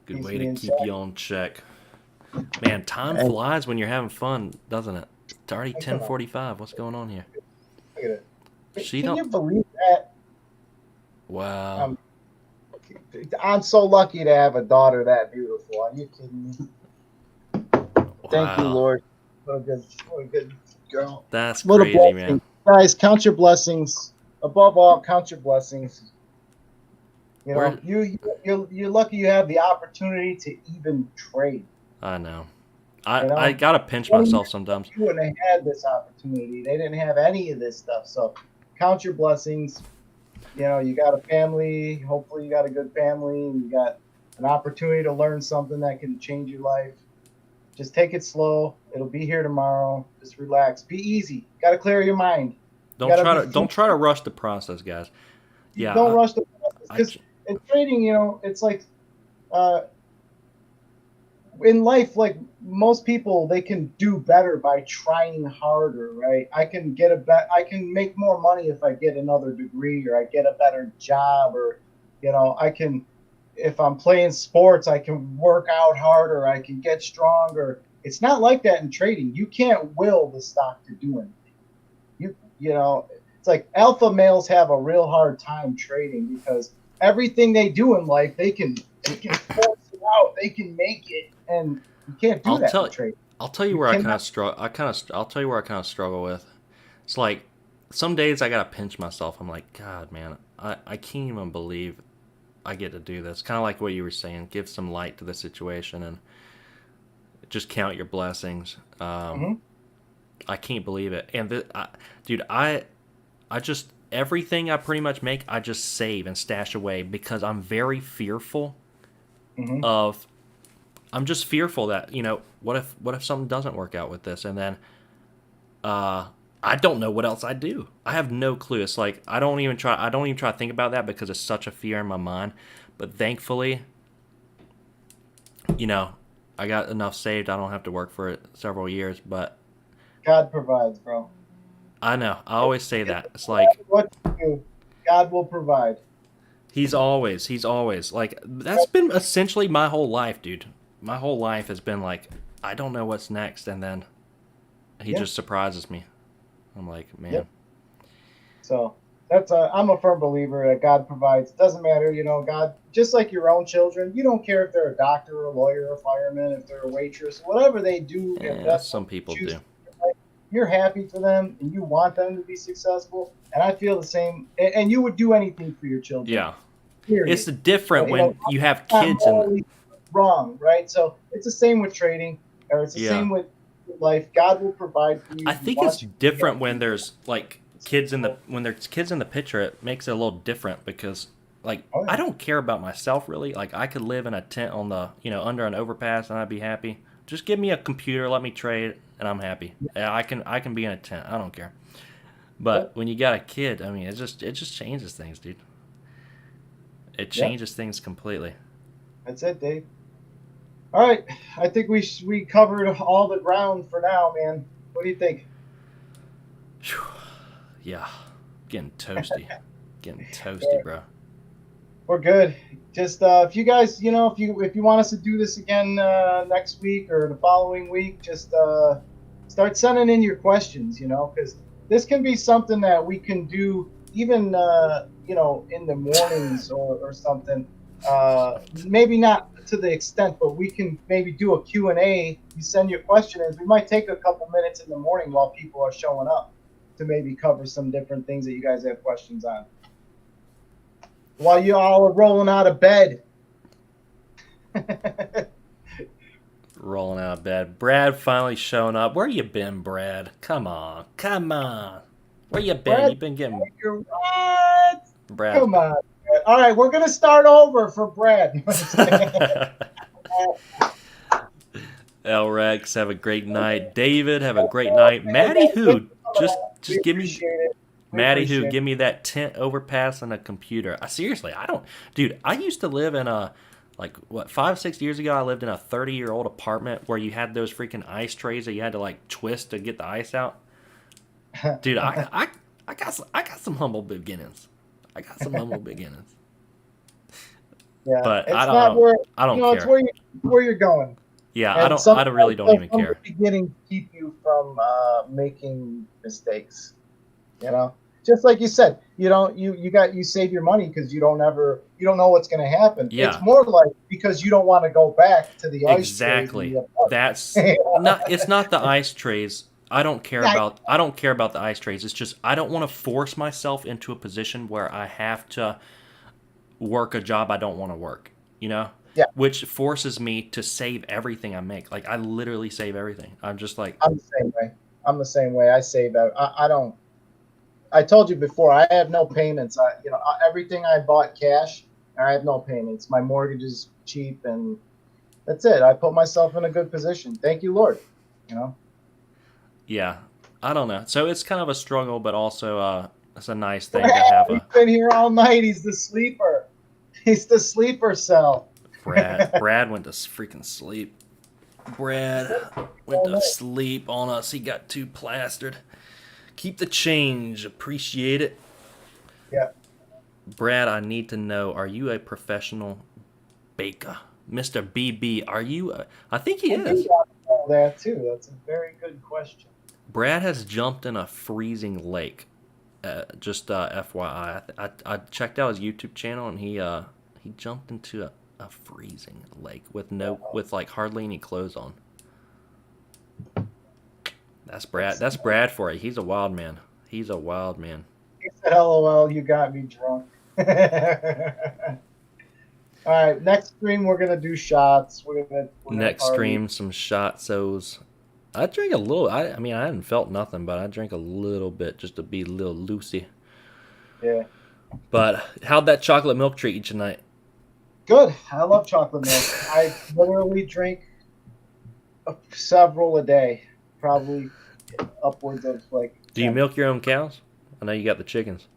Good Keeps way me to in keep check. you on check. Man, time flies when you're having fun, doesn't it? It's already 10:45. What's going on here? Look at it. She Can don't. you believe that? Wow. I'm so lucky to have a daughter that beautiful. Are you kidding me? Thank you, Wow. Lord. What a good girl. That's What a crazy, blessing. man. Guys, count your blessings. Above all, count your blessings. Where- You're lucky you have the opportunity to even trade. I know. I gotta pinch 20 myself years sometimes. ago, you wouldn't have had this opportunity. They didn't have any of this stuff. So count your blessings. You got a family. Hopefully you got a good family and you got an opportunity to learn something that can change your life. Just take it slow. It'll be here tomorrow. Just relax. Be easy. Got to clear your mind. Don't try to rush the process, guys. Yeah. Don't rush the process because in trading, it's like in life, like most people, they can do better by trying harder, right? I can make more money if I get another degree or I get a better job or, if I'm playing sports, I can work out harder. I can get stronger. It's not like that in trading. You can't will the stock to do anything. It's like alpha males have a real hard time trading because everything they do in life, they can force it out. They can make it, and you can't do that in trading. I'll tell you where I kind of struggle. I'll tell you where I kind of struggle with. It's like some days I gotta pinch myself. I'm like, God, man, I can't even believe I get to do this. Kind of like what you were saying. Give some light to the situation and just count your blessings. I can't believe it. And dude, I just everything I pretty much make, I just save and stash away because I'm very fearful of. I'm just fearful that what if something doesn't work out with this, and then I don't know what else I do. I have no clue. It's like I don't even try to think about that because it's such a fear in my mind. But thankfully, I got enough saved. I don't have to work for it several years. But God provides, bro. I know. I always say that. It's like what you do, God will provide. He's always like that's been essentially my whole life, dude. My whole life has been like I don't know what's next, and then He just surprises me. I'm like, man. Yep. So I'm a firm believer that God provides. It doesn't matter, God, just like your own children, you don't care if they're a doctor, or a lawyer, or a fireman, if they're a waitress, whatever they do. Yeah, if that's some people do. You're happy for them and you want them to be successful. And I feel the same. And you would do anything for your children. Yeah. Period. It's different when you have kids and wrong, right? So it's the same with trading, or it's the same with life. God will provide for you. I think it's different when there's like when there's kids in the picture. It makes it a little different because I don't care about myself really. Like I could live in a tent on the under an overpass and I'd be happy. Just give me a computer, let me trade, and I'm happy. I can be in a tent. I don't care. But when you got a kid, I mean, it just changes things, dude. It changes things completely. That's it, Dave. All right, I think we covered all the ground for now, man. What do you think? Yeah, getting toasty, bro. We're good. Just if you guys, if you want us to do this again next week or the following week, just start sending in your questions. Because this can be something that we can do even in the mornings or something. Maybe not to the extent, but we can maybe do a Q&A. You send your question in. We might take a couple minutes in the morning while people are showing up to maybe cover some different things that you guys have questions on. While you all are rolling out of bed. Rolling out of bed. Brad finally showing up. Where you been, Brad? Come on. Where you been? Brad, You've been getting what? Brad. Come on. All right, we're gonna start over for Brad. L Rex, have a great night. David, have a great night. Maddie, who We just give me appreciate it. We Maddie, who appreciate give me that tent overpass and a computer. Seriously, I don't, dude. I used to live in a, like, what, 5 6 years ago. I lived in a 30-year-old apartment where you had those freaking ice trays that you had to like twist to get the ice out. Dude, I got some humble beginnings. I got some humble beginnings. Yeah, But it's not where I don't it's care. where you're going. Yeah, And I don't really don't even care. Beginning keep you from making mistakes. You know, just like you said, you save your money because you don't know what's going to happen. Yeah. It's more like because you don't want to go back to the ice trays. Exactly. That's not. It's not the ice trays. I don't care about the ice trays. It's just I don't want to force myself into a position where I have to work a job I don't want to work. You know. Yeah. Which forces me to save everything I make. Like I literally save everything. I'm just like. I'm the same way. I save. I don't. I told you before. I have no payments. Everything I bought cash. I have no payments. My mortgage is cheap, and that's it. I put myself in a good position. Thank you, Lord. You know. Yeah, I don't know. So it's kind of a struggle, but also it's a nice thing to have. He's been here all night. He's the sleeper. He's the sleeper cell. Brad went to freaking sleep. Brad went to sleep on us. He got too plastered. Keep the change. Appreciate it. Yeah. Brad, I need to know, are you a professional baker? Mr. BB, are you? I think he is. That too. That's a very good question. Brad has jumped in a freezing lake. Just FYI. I checked out his YouTube channel and he jumped into a freezing lake with like hardly any clothes on. That's Brad. That's Brad for you. He's a wild man. He said, LOL, you got me drunk. All right, next stream we're gonna do shots. Next stream some shots. I drink a little. I mean, I hadn't felt nothing, but I drank a little bit just to be a little loosey. Yeah. But how'd that chocolate milk treat you tonight? Good. I love chocolate milk. I literally drink several a day, probably upwards of like. Do you milk your own cows? I know you got the chickens.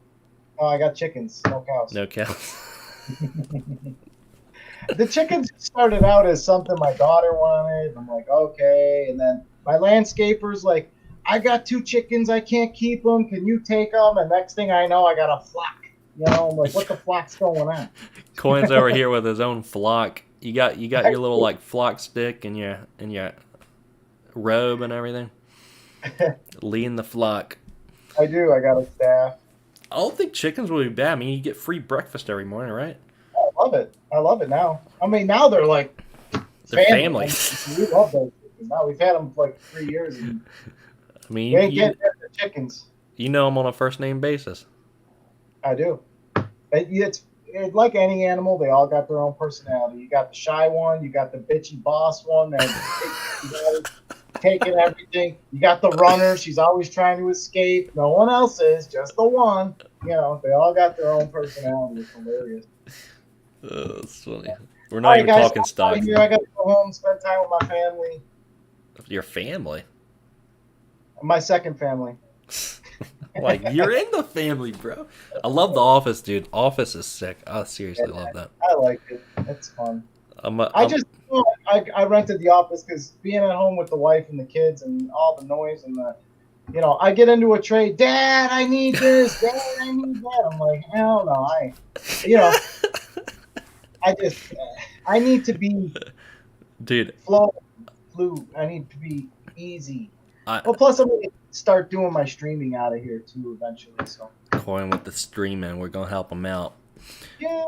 Oh, I got chickens, no cows. No cows. The chickens started out as something my daughter wanted. I'm like, okay, and then my landscaper's like, I got 2 chickens, I can't keep them. Can you take them? And next thing I know, I got a flock. You know, I'm like, what the flock's going on? Coin's over here with his own flock. You got your little like flock stick and your robe and everything. Leading the flock. I do. I got a staff. I don't think chickens will be bad. I mean, you get free breakfast every morning, right? I love it. I love it now. I mean, now they're like family. We love those chickens. Now we've had them for like 3 years. And I mean, they get the chickens. You know them on a first name basis. I do. It's like any animal. They all got their own personality. You got the shy one. You got the bitchy boss one that's taking everything. You got the runner. She's always trying to escape. No one else is. Just the one. You know, they all got their own personality. It's hilarious. That's funny. We're not even talking stock. I got to go home, spend time with my family. Your family? My second family. Like, you're in the family, bro. I love The Office, dude. Office is sick. I seriously love that. I like it. It's fun. I I rented The Office because being at home with the wife and the kids and all the noise and I get into a trade. Dad, I need this. Dad, I need that. I'm like, hell no. I need to be, dude. Fluid. I need to be easy. Plus I'm going to start doing my streaming out of here too eventually. So Coin with the streaming, we're gonna help him out. Yeah.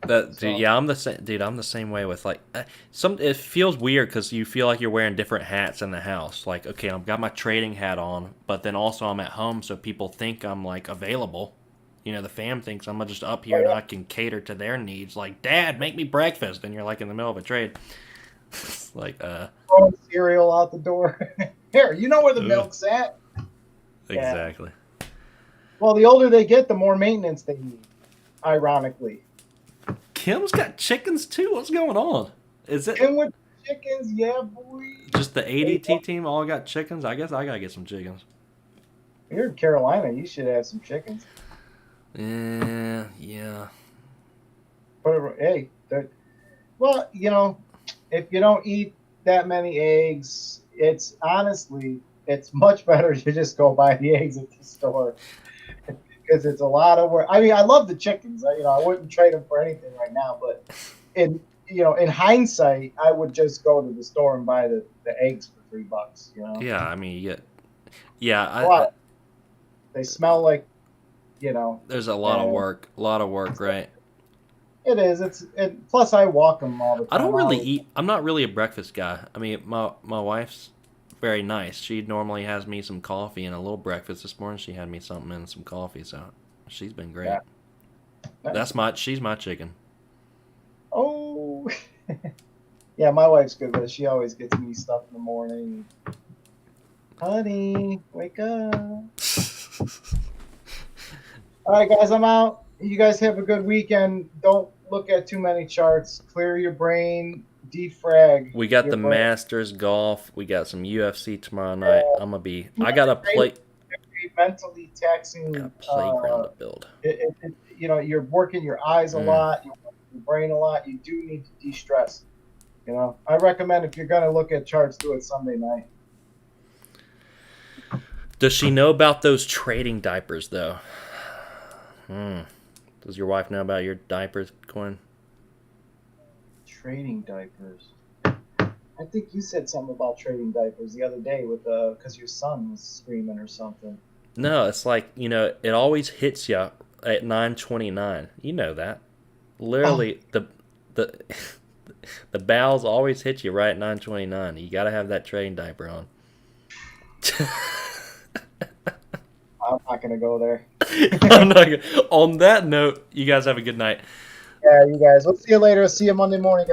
I'm the same way with like it feels weird because you feel like you're wearing different hats in the house. Like, okay, I've got my trading hat on, but then also I'm at home, so people think I'm like available, the fam thinks I'm just up Oh, here and yeah. I can cater to their needs. Like, Dad, make me breakfast. And you're like in the middle of a trade. It's like, Throwing cereal out the door. Here, you know where the ugh, milk's at? Yeah. exactly. Well, the older they get, the more maintenance they need, ironically. Kim's got chickens too. What's going on? Is it And with chickens, yeah, boy. just the ADT team all got chickens? I guess I gotta get some chickens. You're in Carolina. You should have some chickens. Yeah. But hey, well, if you don't eat that many eggs, it's honestly, it's much better to just go buy the eggs at the store because it's a lot of work. I mean, I love the chickens. I wouldn't trade them for anything right now. But in hindsight, I would just go to the store and buy the eggs for $3. Yeah, I mean, yeah. They smell like, There's a lot of and work. A lot of work, right? it is. Plus I walk them all the time. I don't really eat. I'm not really a breakfast guy. I mean, my wife's very nice. She normally has me some coffee and a little breakfast. This morning she had me something and some coffee, so she's been great. Yeah. She's my chicken. Oh, yeah. My wife's good with it. She always gets me stuff in the morning. Honey, wake up. All right, guys, I'm out. You guys have a good weekend. Don't look at too many charts. Clear your brain. Defrag. We got your the brain. Masters golf. We got some UFC tomorrow night. I got a mentally taxing playground to build. You're working your eyes a lot, you're working your brain a lot. You do need to de-stress. I recommend if you're going to look at charts, do it Sunday night. Does she know about those trading diapers though? Does your wife know about your diapers, Coin? Trading diapers. I think you said something about trading diapers the other day because your son was screaming or something. No, it's like, it always hits you at 9:29. You know that. Literally, the the bowels always hit you right at 9:29. You got to have that trading diaper on. I'm not going to go there. On that note, you guys have a good night. Yeah, you guys. We'll see you later. See you Monday morning, guys.